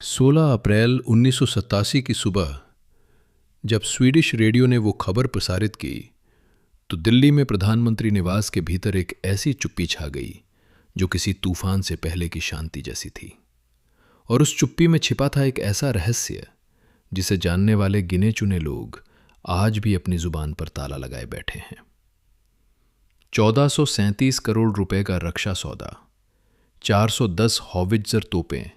16 अप्रैल 1987 की सुबह जब स्वीडिश रेडियो ने वो खबर प्रसारित की तो दिल्ली में प्रधानमंत्री निवास के भीतर एक ऐसी चुप्पी छा गई जो किसी तूफान से पहले की शांति जैसी थी। और उस चुप्पी में छिपा था एक ऐसा रहस्य जिसे जानने वाले गिने चुने लोग आज भी अपनी जुबान पर ताला लगाए बैठे हैं। 1437 करोड़ रुपए का रक्षा सौदा, 410 हॉविट्जर तोपें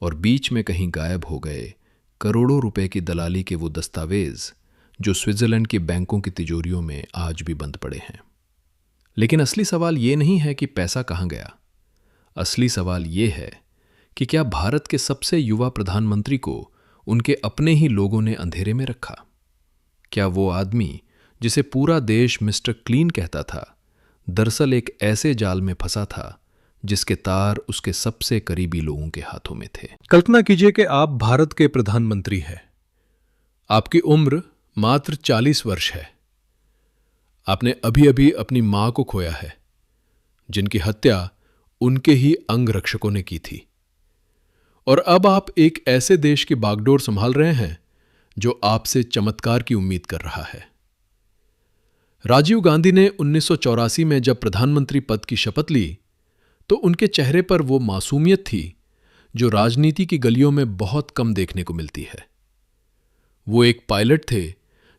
और बीच में कहीं गायब हो गए करोड़ों रुपए की दलाली के वो दस्तावेज जो स्विट्जरलैंड की बैंकों की तिजोरियों में आज भी बंद पड़े हैं। लेकिन असली सवाल ये नहीं है कि पैसा कहाँ गया। असली सवाल ये है कि क्या भारत के सबसे युवा प्रधानमंत्री को उनके अपने ही लोगों ने अंधेरे में रखा? क्या वो आदमी जिसे पूरा देश मिस्टर क्लीन कहता था, दरअसल एक ऐसे जाल में फंसा था जिसके तार उसके सबसे करीबी लोगों के हाथों में थे? कल्पना कीजिए कि आप भारत के प्रधानमंत्री हैं। आपकी उम्र मात्र 40 वर्ष है। आपने अभी अभी अपनी मां को खोया है, जिनकी हत्या उनके ही अंगरक्षकों ने की थी। और अब आप एक ऐसे देश की बागडोर संभाल रहे हैं जो आपसे चमत्कार की उम्मीद कर रहा है। राजीव गांधी ने 1984 में जब प्रधानमंत्री पद की शपथ ली तो उनके चेहरे पर वो मासूमियत थी जो राजनीति की गलियों में बहुत कम देखने को मिलती है। वो एक पायलट थे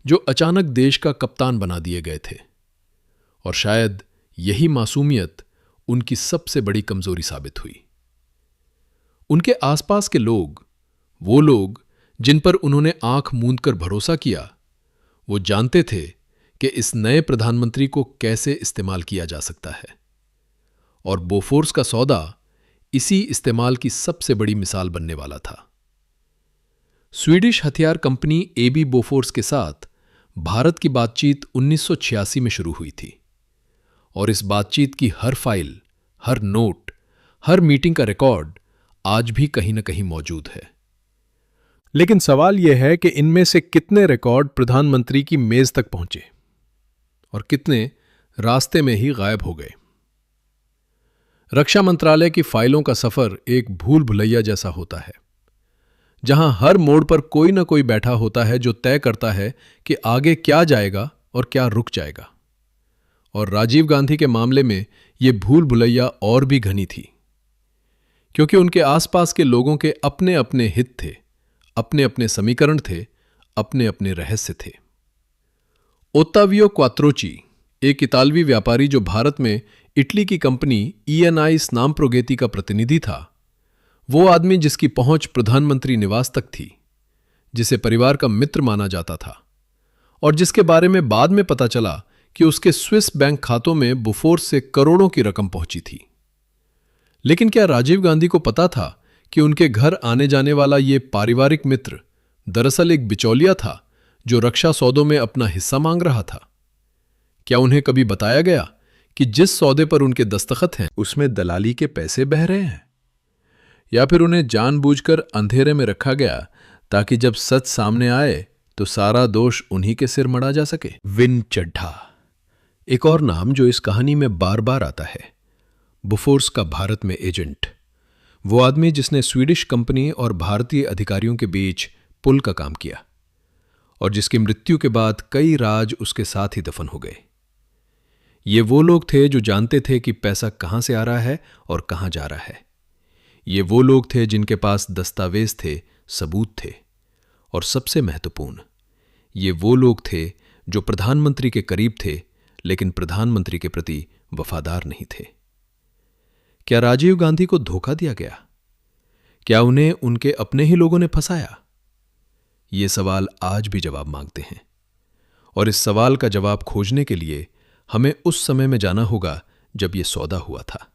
जो अचानक देश का कप्तान बना दिए गए थे, और शायद यही मासूमियत उनकी सबसे बड़ी कमजोरी साबित हुई। उनके आसपास के लोग, वो लोग जिन पर उन्होंने आंख मूंदकर भरोसा किया, वो जानते थे कि इस नए प्रधानमंत्री को कैसे इस्तेमाल किया जा सकता है। और बोफोर्स का सौदा इसी इस्तेमाल की सबसे बड़ी मिसाल बनने वाला था। स्वीडिश हथियार कंपनी एबी बोफोर्स के साथ भारत की बातचीत 1986 में शुरू हुई थी, और इस बातचीत की हर फाइल, हर नोट, हर मीटिंग का रिकॉर्ड आज भी कहीं न कहीं मौजूद है। लेकिन सवाल यह है कि इनमें से कितने रिकॉर्ड प्रधानमंत्री की मेज तक पहुंचे और कितने रास्ते में ही गायब हो गए। रक्षा मंत्रालय की फाइलों का सफर एक भूल भुलैया जैसा होता है, जहां हर मोड़ पर कोई ना कोई बैठा होता है जो तय करता है कि आगे क्या जाएगा और क्या रुक जाएगा। और राजीव गांधी के मामले में यह भूल भुलैया और भी घनी थी, क्योंकि उनके आसपास के लोगों के अपने अपने हित थे, अपने अपने समीकरण थे, अपने अपने रहस्य थे। ओत्तावियो क्वात्रोची, एक इतालवी व्यापारी जो भारत में इटली की कंपनी ENI स्नामप्रोगेति का प्रतिनिधि था, वो आदमी जिसकी पहुंच प्रधानमंत्री निवास तक थी, जिसे परिवार का मित्र माना जाता था, और जिसके बारे में बाद में पता चला कि उसके स्विस बैंक खातों में बोफोर्स से करोड़ों की रकम पहुंची थी। लेकिन क्या राजीव गांधी को पता था कि उनके घर आने जाने वाला ये पारिवारिक मित्र दरअसल एक बिचौलिया था जो रक्षा सौदों में अपना हिस्सा मांग रहा था? क्या उन्हें कभी बताया गया कि जिस सौदे पर उनके दस्तखत हैं उसमें दलाली के पैसे बह रहे हैं? या फिर उन्हें जानबूझकर अंधेरे में रखा गया ताकि जब सच सामने आए तो सारा दोष उन्हीं के सिर मढ़ा जा सके? विन चड्ढा, एक और नाम जो इस कहानी में बार बार आता है, बोफोर्स का भारत में एजेंट। वो आदमी जिसने स्वीडिश कंपनी और भारतीय अधिकारियों के बीच पुल का काम किया, और जिसकी मृत्यु के बाद कई राज उसके साथ ही दफन हो गए। ये वो लोग थे जो जानते थे कि पैसा कहां से आ रहा है और कहां जा रहा है। ये वो लोग थे जिनके पास दस्तावेज थे, सबूत थे, और सबसे महत्वपूर्ण, ये वो लोग थे जो प्रधानमंत्री के करीब थे लेकिन प्रधानमंत्री के प्रति वफादार नहीं थे। क्या राजीव गांधी को धोखा दिया गया? क्या उन्हें उनके अपने ही लोगों ने फंसाया? ये सवाल आज भी जवाब मांगते हैं, और इस सवाल का जवाब खोजने के लिए हमें उस समय में जाना होगा जब यह सौदा हुआ था।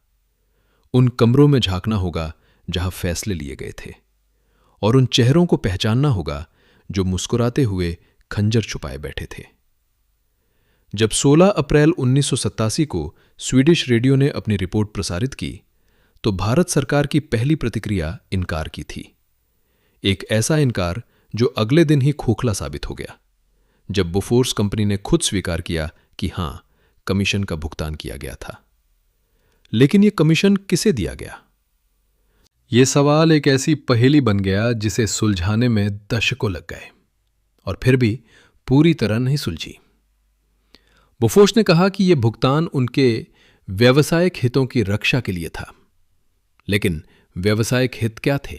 उन कमरों में झांकना होगा जहां फैसले लिए गए थे, और उन चेहरों को पहचानना होगा जो मुस्कुराते हुए खंजर छुपाए बैठे थे। जब 16 अप्रैल 1987 को स्वीडिश रेडियो ने अपनी रिपोर्ट प्रसारित की तो भारत सरकार की पहली प्रतिक्रिया इनकार की थी। एक ऐसा इनकार जो अगले दिन ही खोखला साबित हो गया, जब बोफोर्स कंपनी ने खुद स्वीकार किया कि हां, कमीशन का भुगतान किया गया था। लेकिन यह कमीशन किसे दिया गया? ये सवाल एक ऐसी पहेली बन गया जिसे सुलझाने में दशकों लग गए और फिर भी पूरी तरह नहीं सुलझी। बोफोर्स ने कहा कि यह भुगतान उनके व्यावसायिक हितों की रक्षा के लिए था, लेकिन व्यावसायिक हित क्या थे,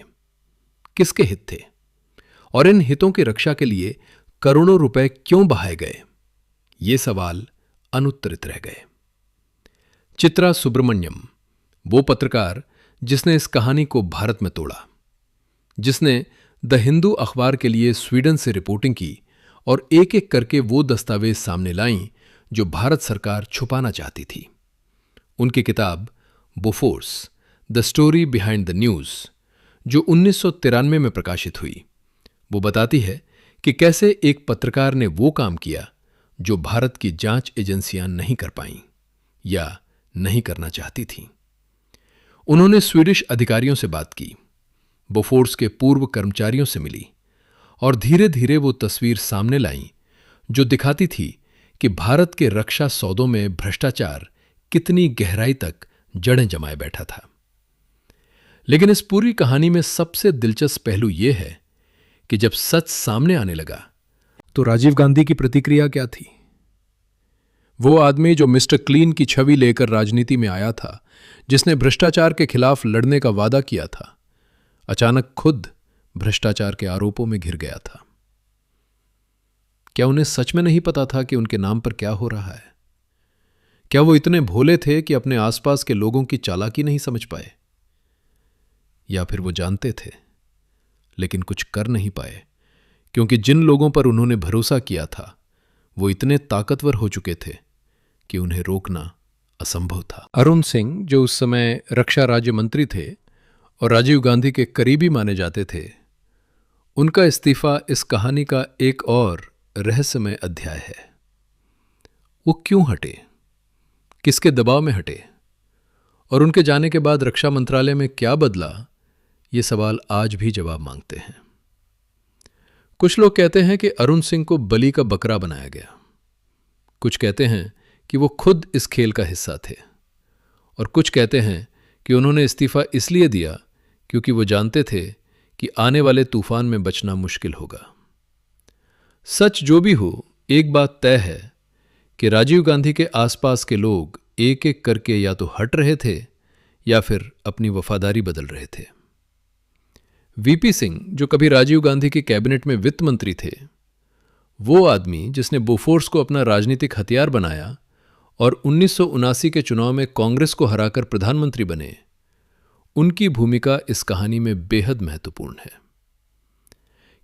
किसके हित थे, और इन हितों की रक्षा के लिए करोड़ों रुपए क्यों बहाए गए, ये सवाल अनुत्तरित रह गए। चित्रा सुब्रमण्यम, वो पत्रकार जिसने इस कहानी को भारत में तोड़ा, जिसने द हिंदू अखबार के लिए स्वीडन से रिपोर्टिंग की और एक एक करके वो दस्तावेज सामने लाईं जो भारत सरकार छुपाना चाहती थी। उनकी किताब Bofors the story behind the news, जो 1993 में प्रकाशित हुई, वो बताती है कि कैसे एक पत्रकार ने वो काम किया जो भारत की जांच एजेंसियां नहीं कर पाईं या नहीं करना चाहती थीं। उन्होंने स्वीडिश अधिकारियों से बात की, बोफोर्स के पूर्व कर्मचारियों से मिली और धीरे धीरे वो तस्वीर सामने लाईं जो दिखाती थी कि भारत के रक्षा सौदों में भ्रष्टाचार कितनी गहराई तक जड़ें जमाए बैठा था। लेकिन इस पूरी कहानी में सबसे दिलचस्प पहलू यह है कि जब सच सामने आने लगा तो राजीव गांधी की प्रतिक्रिया क्या थी? वो आदमी जो मिस्टर क्लीन की छवि लेकर राजनीति में आया था, जिसने भ्रष्टाचार के खिलाफ लड़ने का वादा किया था, अचानक खुद भ्रष्टाचार के आरोपों में घिर गया था। क्या उन्हें सच में नहीं पता था कि उनके नाम पर क्या हो रहा है? क्या वो इतने भोले थे कि अपने आसपास के लोगों की चालाकी नहीं समझ पाए? या फिर वो जानते थे लेकिन कुछ कर नहीं पाए क्योंकि जिन लोगों पर उन्होंने भरोसा किया था वो इतने ताकतवर हो चुके थे कि उन्हें रोकना असंभव था। अरुण सिंह, जो उस समय रक्षा राज्य मंत्री थे और राजीव गांधी के करीबी माने जाते थे, उनका इस्तीफा इस कहानी का एक और रहस्यमय अध्याय है। वो क्यों हटे, किसके दबाव में हटे और उनके जाने के बाद रक्षा मंत्रालय में क्या बदला, ये सवाल आज भी जवाब मांगते हैं। कुछ लोग कहते हैं कि अरुण सिंह को बलि का बकरा बनाया गया, कुछ कहते हैं कि वो खुद इस खेल का हिस्सा थे और कुछ कहते हैं कि उन्होंने इस्तीफा इसलिए दिया क्योंकि वो जानते थे कि आने वाले तूफान में बचना मुश्किल होगा। सच जो भी हो, एक बात तय है कि राजीव गांधी के आसपास के लोग एक एक करके या तो हट रहे थे या फिर अपनी वफादारी बदल रहे थे। वीपी सिंह, जो कभी राजीव गांधी की कैबिनेट में वित्त मंत्री थे, वो आदमी जिसने बोफोर्स को अपना राजनीतिक हथियार बनाया और 1979 के चुनाव में कांग्रेस को हराकर प्रधानमंत्री बने, उनकी भूमिका इस कहानी में बेहद महत्वपूर्ण है।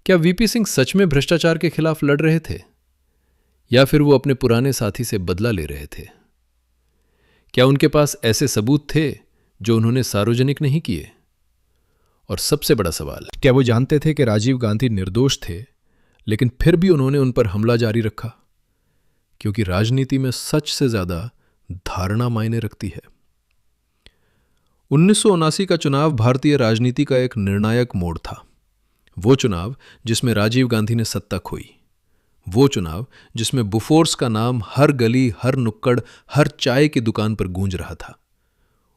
क्या वीपी सिंह सच में भ्रष्टाचार के खिलाफ लड़ रहे थे या फिर वो अपने पुराने साथी से बदला ले रहे थे? क्या उनके पास ऐसे सबूत थे जो उन्होंने सार्वजनिक नहीं किए? और सबसे बड़ा सवाल, क्या वो जानते थे कि राजीव गांधी निर्दोष थे लेकिन फिर भी उन्होंने उन पर हमला जारी रखा? क्योंकि राजनीति में सच से ज्यादा धारणा मायने रखती है। 1979 का चुनाव भारतीय राजनीति का एक निर्णायक मोड़ था। वो चुनाव जिसमें राजीव गांधी ने सत्ता खोई, वो चुनाव जिसमें बोफोर्स का नाम हर गली, हर नुक्कड़, हर चाय की दुकान पर गूंज रहा था,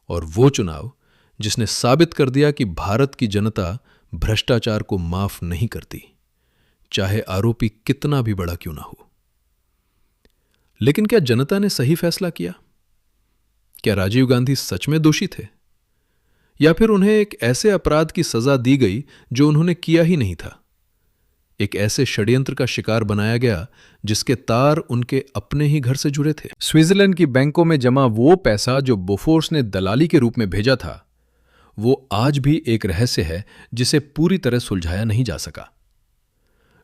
और वो चुनाव जिसने साबित कर दिया कि भारत की जनता भ्रष्टाचार को माफ नहीं करती, चाहे आरोपी कितना भी बड़ा क्यों ना हो। लेकिन क्या जनता ने सही फैसला किया? क्या राजीव गांधी सच में दोषी थे या फिर उन्हें एक ऐसे अपराध की सजा दी गई जो उन्होंने किया ही नहीं था? एक ऐसे षड्यंत्र का शिकार बनाया गया जिसके तार उनके अपने ही घर से जुड़े थे। स्विट्जरलैंड की बैंकों में जमा वो पैसा जो बोफोर्स ने दलाली के रूप में भेजा था, वो आज भी एक रहस्य है जिसे पूरी तरह सुलझाया नहीं जा सका।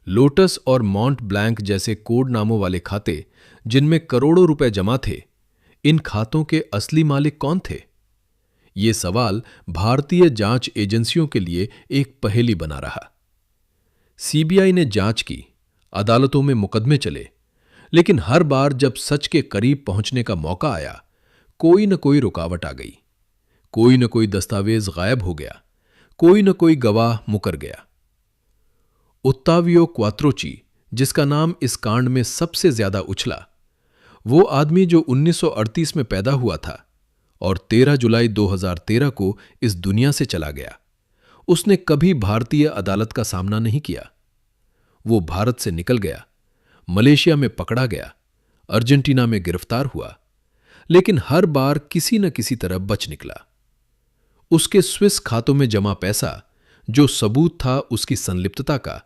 लोटस और मॉन्ट ब्लैंक जैसे कोड नामों वाले खाते जिनमें करोड़ों रुपए जमा थे, इन खातों के असली मालिक कौन थे? ये सवाल भारतीय जांच एजेंसियों के लिए एक पहेली बना रहा। सीबीआई ने जांच की, अदालतों में मुकदमे चले, लेकिन हर बार जब सच के करीब पहुंचने का मौका आया, कोई न कोई रुकावट आ गई, कोई न कोई दस्तावेज गायब हो गया, कोई न कोई गवाह मुकर गया। ओत्तावियो क्वात्रोची, जिसका नाम इस कांड में सबसे ज्यादा उछला, वो आदमी जो 1938 में पैदा हुआ था और 13 जुलाई 2013 को इस दुनिया से चला गया, उसने कभी भारतीय अदालत का सामना नहीं किया। वो भारत से निकल गया, मलेशिया में पकड़ा गया, अर्जेंटीना में गिरफ्तार हुआ, लेकिन हर बार किसी न किसी तरह बच निकला। उसके स्विस खातों में जमा पैसा, जो सबूत था उसकी संलिप्तता का,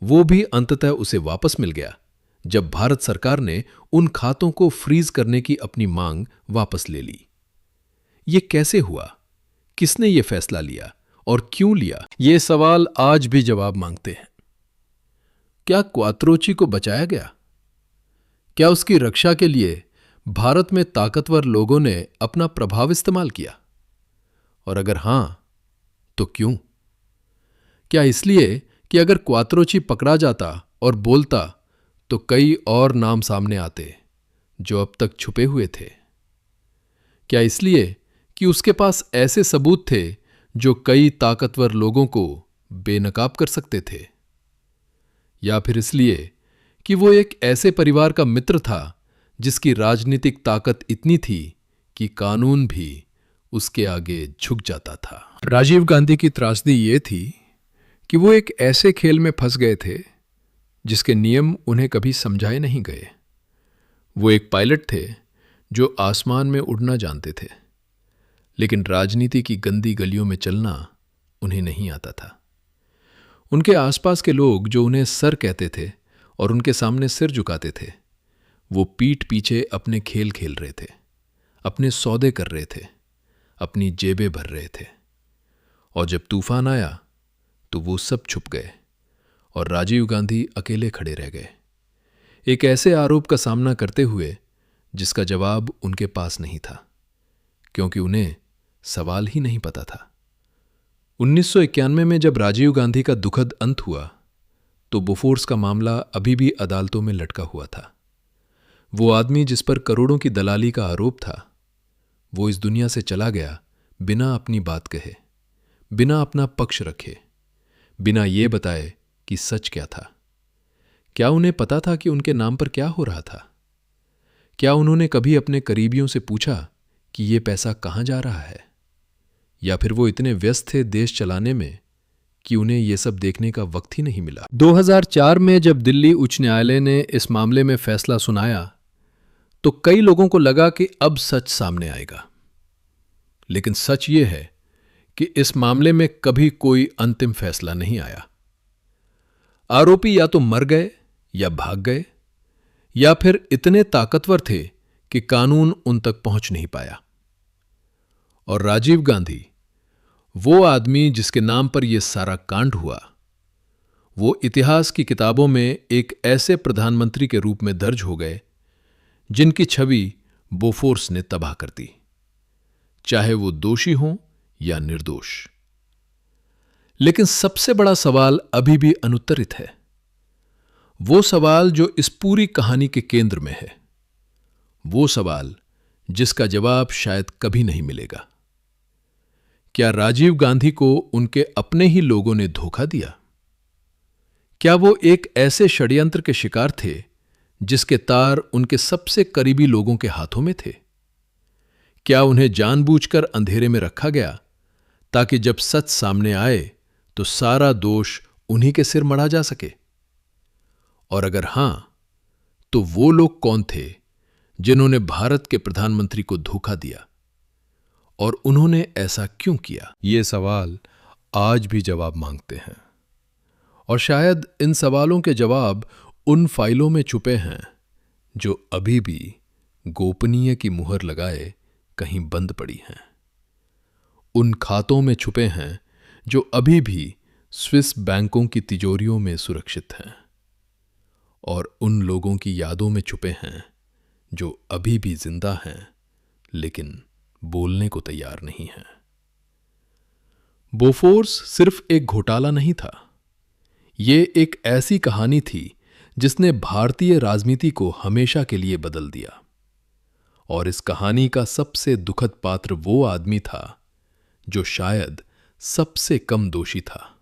वो भी अंततः उसे वापस मिल गया जब भारत सरकार ने उन खातों को फ्रीज करने की अपनी मांग वापस ले ली। ये कैसे हुआ? किसने ये फैसला लिया और क्यों लिया? ये सवाल आज भी जवाब मांगते हैं। क्या क्वात्रोची को बचाया गया? क्या उसकी रक्षा के लिए भारत में ताकतवर लोगों ने अपना प्रभाव इस्तेमाल किया? और अगर हां, तो क्यों? क्या इसलिए कि अगर क्वात्रोची पकड़ा जाता और बोलता तो कई और नाम सामने आते जो अब तक छुपे हुए थे? क्या इसलिए कि उसके पास ऐसे सबूत थे जो कई ताकतवर लोगों को बेनकाब कर सकते थे? या फिर इसलिए कि वो एक ऐसे परिवार का मित्र था जिसकी राजनीतिक ताकत इतनी थी कि कानून भी उसके आगे झुक जाता था? राजीव गांधी की त्रासदी ये थी कि वो एक ऐसे खेल में फंस गए थे जिसके नियम उन्हें कभी समझाए नहीं गए। वो एक पायलट थे जो आसमान में उड़ना जानते थे, लेकिन राजनीति की गंदी गलियों में चलना उन्हें नहीं आता था। उनके आसपास के लोग जो उन्हें सर कहते थे और उनके सामने सिर झुकाते थे, वो पीठ पीछे अपने खेल खेल रहे थे, अपने सौदे कर रहे थे, अपनी जेबें भर रहे थे। और जब तूफान आया तो वो सब छुप गए और राजीव गांधी अकेले खड़े रह गए, एक ऐसे आरोप का सामना करते हुए जिसका जवाब उनके पास नहीं था, क्योंकि उन्हें सवाल ही नहीं पता था। 1991 में जब राजीव गांधी का दुखद अंत हुआ तो बोफोर्स का मामला अभी भी अदालतों में लटका हुआ था। वो आदमी जिस पर करोड़ों की दलाली का आरोप था, वो इस दुनिया से चला गया बिना अपनी बात कहे, बिना अपना पक्ष रखे, बिना ये बताए कि सच क्या था। क्या उन्हें पता था कि उनके नाम पर क्या हो रहा था? क्या उन्होंने कभी अपने करीबियों से पूछा कि ये पैसा कहां जा रहा है? या फिर वो इतने व्यस्त थे देश चलाने में कि उन्हें यह सब देखने का वक्त ही नहीं मिला? 2004 में जब दिल्ली उच्च न्यायालय ने इस मामले में फैसला सुनाया तो कई लोगों को लगा कि अब सच सामने आएगा। लेकिन सच ये है कि इस मामले में कभी कोई अंतिम फैसला नहीं आया। आरोपी या तो मर गए या भाग गए, या फिर इतने ताकतवर थे कि कानून उन तक पहुंच नहीं पाया। और राजीव गांधी, वो आदमी जिसके नाम पर यह सारा कांड हुआ, वो इतिहास की किताबों में एक ऐसे प्रधानमंत्री के रूप में दर्ज हो गए जिनकी छवि बोफोर्स ने तबाह कर दी, चाहे वो दोषी हों या निर्दोष। लेकिन सबसे बड़ा सवाल अभी भी अनुत्तरित है, वो सवाल जो इस पूरी कहानी के केंद्र में है, वो सवाल जिसका जवाब शायद कभी नहीं मिलेगा। क्या राजीव गांधी को उनके अपने ही लोगों ने धोखा दिया? क्या वो एक ऐसे षड्यंत्र के शिकार थे जिसके तार उनके सबसे करीबी लोगों के हाथों में थे? क्या उन्हें जानबूझकर अंधेरे में रखा गया ताकि जब सच सामने आए तो सारा दोष उन्हीं के सिर मढ़ा जा सके? और अगर हां, तो वो लोग कौन थे जिन्होंने भारत के प्रधानमंत्री को धोखा दिया, और उन्होंने ऐसा क्यों किया? ये सवाल आज भी जवाब मांगते हैं, और शायद इन सवालों के जवाब उन फाइलों में छुपे हैं जो अभी भी गोपनीय की मुहर लगाए कहीं बंद पड़ी हैं। उन खातों में छुपे हैं जो अभी भी स्विस बैंकों की तिजोरियों में सुरक्षित हैं, और उन लोगों की यादों में छुपे हैं जो अभी भी जिंदा हैं लेकिन बोलने को तैयार नहीं हैं। बोफोर्स सिर्फ एक घोटाला नहीं था, ये एक ऐसी कहानी थी जिसने भारतीय राजनीति को हमेशा के लिए बदल दिया। और इस कहानी का सबसे दुखद पात्र वो आदमी था जो शायद सबसे कम दोषी था,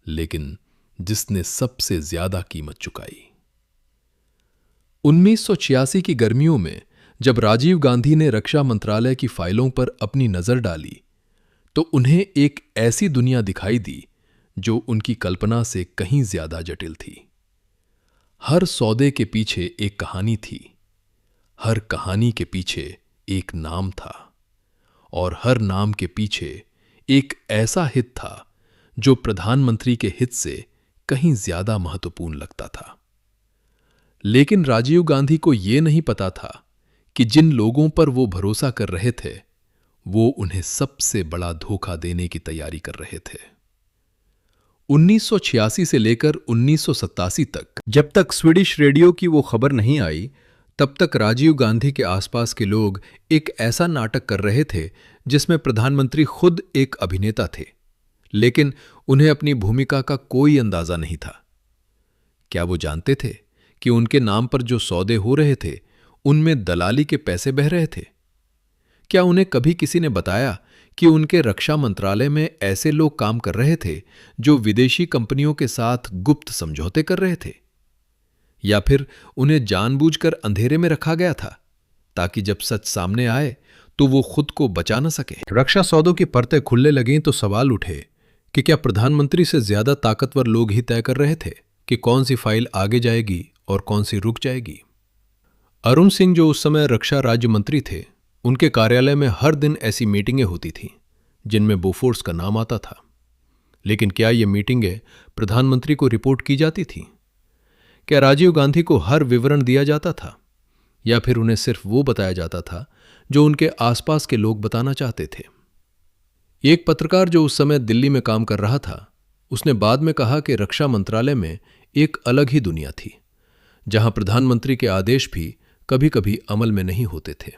लेकिन जिसने सबसे ज्यादा कीमत चुकाई। 1986 की गर्मियों में जब राजीव गांधी ने रक्षा मंत्रालय की फाइलों पर अपनी नजर डाली तो उन्हें एक ऐसी दुनिया दिखाई दी जो उनकी कल्पना से कहीं ज्यादा जटिल थी। हर सौदे के पीछे एक कहानी थी, हर कहानी के पीछे एक नाम था, और हर नाम के पीछे एक ऐसा हित था जो प्रधानमंत्री के हित से कहीं ज्यादा महत्वपूर्ण लगता था। लेकिन राजीव गांधी को यह नहीं पता था कि जिन लोगों पर वो भरोसा कर रहे थे वो उन्हें सबसे बड़ा धोखा देने की तैयारी कर रहे थे। 1986 से लेकर 1987 तक जब तक स्वीडिश रेडियो की वो खबर नहीं आई, तब तक राजीव गांधी के आसपास के लोग एक ऐसा नाटक कर रहे थे जिसमें प्रधानमंत्री खुद एक अभिनेता थे, लेकिन उन्हें अपनी भूमिका का कोई अंदाजा नहीं था। क्या वो जानते थे कि उनके नाम पर जो सौदे हो रहे थे उनमें दलाली के पैसे बह रहे थे? क्या उन्हें कभी किसी ने बताया कि उनके रक्षा मंत्रालय में ऐसे लोग काम कर रहे थे जो विदेशी कंपनियों के साथ गुप्त समझौते कर रहे थे? या फिर उन्हें जानबूझकर अंधेरे में रखा गया था ताकि जब सच सामने आए तो वो खुद को बचा न सके? रक्षा सौदों की परतें खुलने लगीं तो सवाल उठे कि क्या प्रधानमंत्री से ज्यादा ताकतवर लोग ही तय कर रहे थे कि कौन सी फाइल आगे जाएगी और कौन सी रुक जाएगी? अरुण सिंह, जो उस समय रक्षा राज्य मंत्री थे, उनके कार्यालय में हर दिन ऐसी मीटिंगें होती थीं जिनमें बोफोर्स का नाम आता था। लेकिन क्या ये मीटिंगें प्रधानमंत्री को रिपोर्ट की जाती थीं? क्या राजीव गांधी को हर विवरण दिया जाता था, या फिर उन्हें सिर्फ वो बताया जाता था जो उनके आसपास के लोग बताना चाहते थे? एक पत्रकार जो उस समय दिल्ली में काम कर रहा था, उसने बाद में कहा कि रक्षा मंत्रालय में एक अलग ही दुनिया थी जहां प्रधानमंत्री के आदेश भी कभी कभी अमल में नहीं होते थे।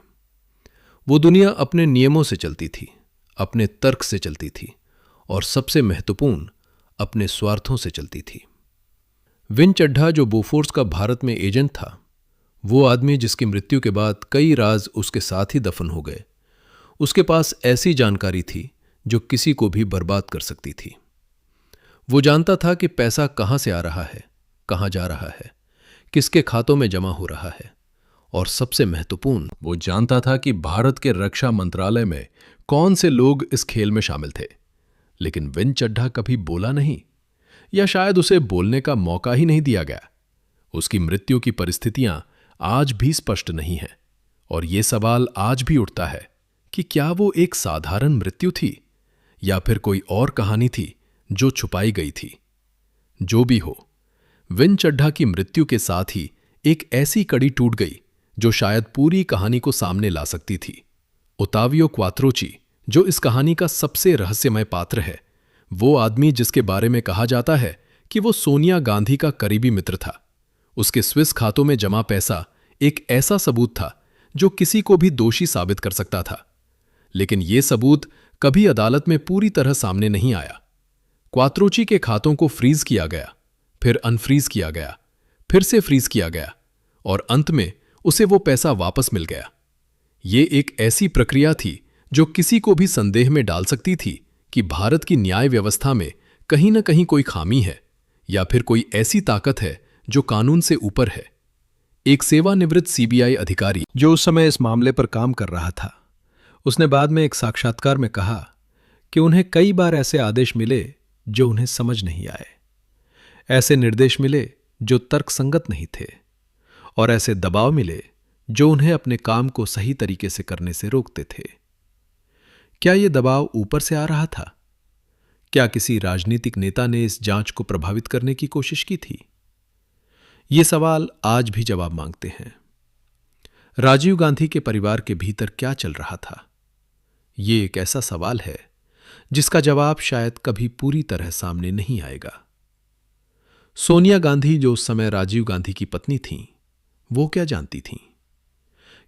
वो दुनिया अपने नियमों से चलती थी, अपने तर्क से चलती थी, और सबसे महत्वपूर्ण अपने स्वार्थों से चलती थी। विन चड्ढा, जो बोफोर्स का भारत में एजेंट था, वो आदमी जिसकी मृत्यु के बाद कई राज उसके साथ ही दफन हो गए, उसके पास ऐसी जानकारी थी जो किसी को भी बर्बाद कर सकती थी। वो जानता था कि पैसा कहां से आ रहा है, कहां जा रहा है, किसके खातों में जमा हो रहा है, और सबसे महत्वपूर्ण, वो जानता था कि भारत के रक्षा मंत्रालय में कौन से लोग इस खेल में शामिल थे। लेकिन विन चड्ढा कभी बोला नहीं, या शायद उसे बोलने का मौका ही नहीं दिया गया। उसकी मृत्यु की परिस्थितियां आज भी स्पष्ट नहीं हैं, और यह सवाल आज भी उठता है कि क्या वो एक साधारण मृत्यु थी या फिर कोई और कहानी थी जो छुपाई गई थी। जो भी हो, विन चड्ढा की मृत्यु के साथ ही एक ऐसी कड़ी टूट गई जो शायद पूरी कहानी को सामने ला सकती थी। ओतावियो क्वात्रोची, जो इस कहानी का सबसे रहस्यमय पात्र है, वो आदमी जिसके बारे में कहा जाता है कि वो सोनिया गांधी का करीबी मित्र था, उसके स्विस खातों में जमा पैसा एक ऐसा सबूत था जो किसी को भी दोषी साबित कर सकता था। लेकिन यह सबूत कभी अदालत में पूरी तरह सामने नहीं आया। क्वात्रोची के खातों को फ्रीज किया गया, फिर अनफ्रीज किया गया, फिर से फ्रीज किया गया, और अंत में उसे वो पैसा वापस मिल गया। ये एक ऐसी प्रक्रिया थी जो किसी को भी संदेह में डाल सकती थी कि भारत की न्याय व्यवस्था में कहीं न कहीं कोई खामी है, या फिर कोई ऐसी ताकत है जो कानून से ऊपर है। एक सेवानिवृत्त सीबीआई अधिकारी जो उस समय इस मामले पर काम कर रहा था, उसने बाद में एक साक्षात्कार में कहा कि उन्हें कई बार ऐसे आदेश मिले जो उन्हें समझ नहीं आए, ऐसे निर्देश मिले जो तर्कसंगत नहीं थे, और ऐसे दबाव मिले जो उन्हें अपने काम को सही तरीके से करने से रोकते थे। क्या यह दबाव ऊपर से आ रहा था? क्या किसी राजनीतिक नेता ने इस जांच को प्रभावित करने की कोशिश की थी? ये सवाल आज भी जवाब मांगते हैं। राजीव गांधी के परिवार के भीतर क्या चल रहा था? ये एक ऐसा सवाल है जिसका जवाब शायद कभी पूरी तरह सामने नहीं आएगा। सोनिया गांधी, जो उस समय राजीव गांधी की पत्नी थीं, वो क्या जानती थीं?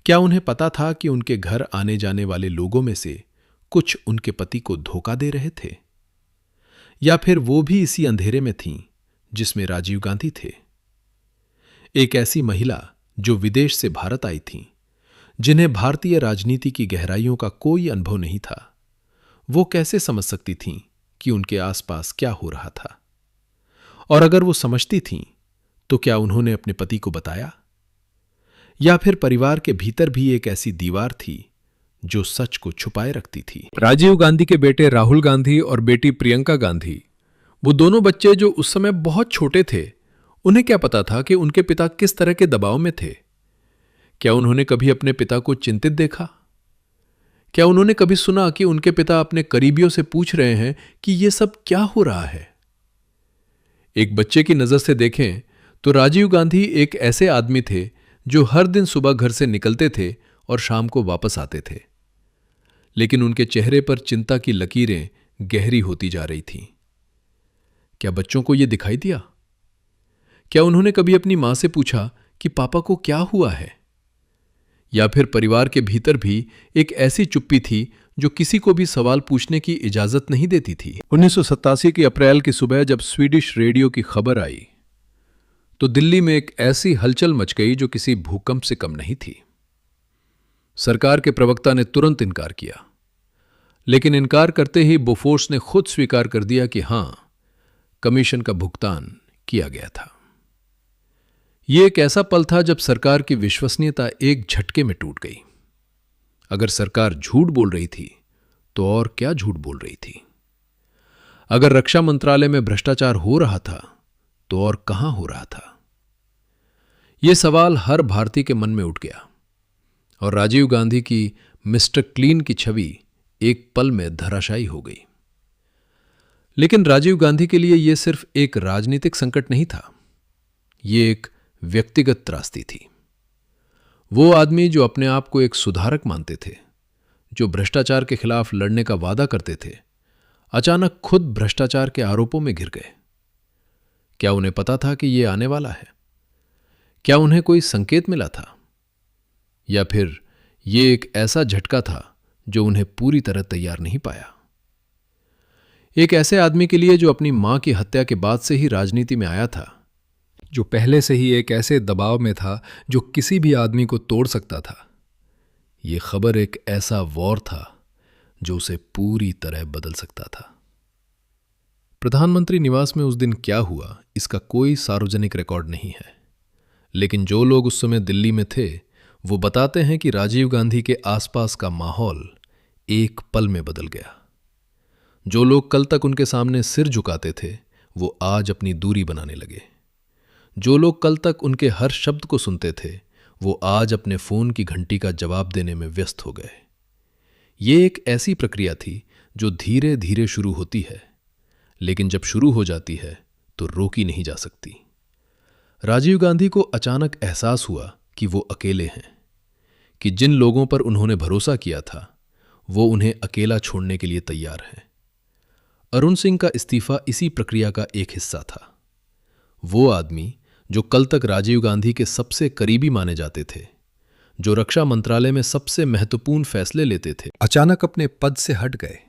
क्या उन्हें पता था कि उनके घर आने जाने वाले लोगों में से कुछ उनके पति को धोखा दे रहे थे? या फिर वो भी इसी अंधेरे में थीं जिसमें राजीव गांधी थे? एक ऐसी महिला जो विदेश से भारत आई थीं, जिन्हें भारतीय राजनीति की गहराइयों का कोई अनुभव नहीं था, वो कैसे समझ सकती थीं कि उनके आसपास क्या हो रहा था? और अगर वो समझती थीं तो क्या उन्होंने अपने पति को बताया? या फिर परिवार के भीतर भी एक ऐसी दीवार थी जो सच को छुपाए रखती थी। राजीव गांधी के बेटे राहुल गांधी और बेटी प्रियंका गांधी, वो दोनों बच्चे जो उस समय बहुत छोटे थे, उन्हें क्या पता था कि उनके पिता किस तरह के दबाव में थे? क्या उन्होंने कभी अपने पिता को चिंतित देखा? क्या उन्होंने कभी सुना कि उनके पिता अपने करीबियों से पूछ रहे हैं कि यह सब क्या हो रहा है? एक बच्चे की नजर से देखें तो राजीव गांधी एक ऐसे आदमी थे जो हर दिन सुबह घर से निकलते थे और शाम को वापस आते थे, लेकिन उनके चेहरे पर चिंता की लकीरें गहरी होती जा रही थीं। क्या बच्चों को यह दिखाई दिया? क्या उन्होंने कभी अपनी मां से पूछा कि पापा को क्या हुआ है? या फिर परिवार के भीतर भी एक ऐसी चुप्पी थी जो किसी को भी सवाल पूछने की इजाजत नहीं देती थी? 1987 की अप्रैल की सुबह जब स्वीडिश रेडियो की खबर आई तो दिल्ली में एक ऐसी हलचल मच गई जो किसी भूकंप से कम नहीं थी। सरकार के प्रवक्ता ने तुरंत इनकार किया, लेकिन इनकार करते ही बोफोर्स ने खुद स्वीकार कर दिया कि हां, कमीशन का भुगतान किया गया था। यह एक ऐसा पल था जब सरकार की विश्वसनीयता एक झटके में टूट गई। अगर सरकार झूठ बोल रही थी तो और क्या झूठ बोल रही थी? अगर रक्षा मंत्रालय में भ्रष्टाचार हो रहा था तो और कहां हो रहा था? यह सवाल हर भारतीय के मन में उठ गया और राजीव गांधी की मिस्टर क्लीन की छवि एक पल में धराशायी हो गई। लेकिन राजीव गांधी के लिए यह सिर्फ एक राजनीतिक संकट नहीं था, यह एक व्यक्तिगत त्रासदी थी। वो आदमी जो अपने आप को एक सुधारक मानते थे, जो भ्रष्टाचार के खिलाफ लड़ने का वादा करते थे, अचानक खुद भ्रष्टाचार के आरोपों में घिर गए। क्या उन्हें पता था कि यह आने वाला है? क्या उन्हें कोई संकेत मिला था? या फिर यह एक ऐसा झटका था जो उन्हें पूरी तरह तैयार नहीं पाया? एक ऐसे आदमी के लिए जो अपनी मां की हत्या के बाद से ही राजनीति में आया था, जो पहले से ही एक ऐसे दबाव में था जो किसी भी आदमी को तोड़ सकता था, यह खबर एक ऐसा वॉर था जो उसे पूरी तरह बदल सकता था। प्रधानमंत्री निवास में उस दिन क्या हुआ, इसका कोई सार्वजनिक रिकॉर्ड नहीं है, लेकिन जो लोग उस समय दिल्ली में थे वो बताते हैं कि राजीव गांधी के आसपास का माहौल एक पल में बदल गया। जो लोग कल तक उनके सामने सिर झुकाते थे वो आज अपनी दूरी बनाने लगे। जो लोग कल तक उनके हर शब्द को सुनते थे वो आज अपने फोन की घंटी का जवाब देने में व्यस्त हो गए। ये एक ऐसी प्रक्रिया थी जो धीरे धीरे शुरू होती है, लेकिन जब शुरू हो जाती है तो रोकी नहीं जा सकती। राजीव गांधी को अचानक एहसास हुआ कि वो अकेले हैं, कि जिन लोगों पर उन्होंने भरोसा किया था वो उन्हें अकेला छोड़ने के लिए तैयार हैं। अरुण सिंह का इस्तीफा इसी प्रक्रिया का एक हिस्सा था। वो आदमी जो कल तक राजीव गांधी के सबसे करीबी माने जाते थे, जो रक्षा मंत्रालय में सबसे महत्वपूर्ण फैसले लेते थे, अचानक अपने पद से हट गए।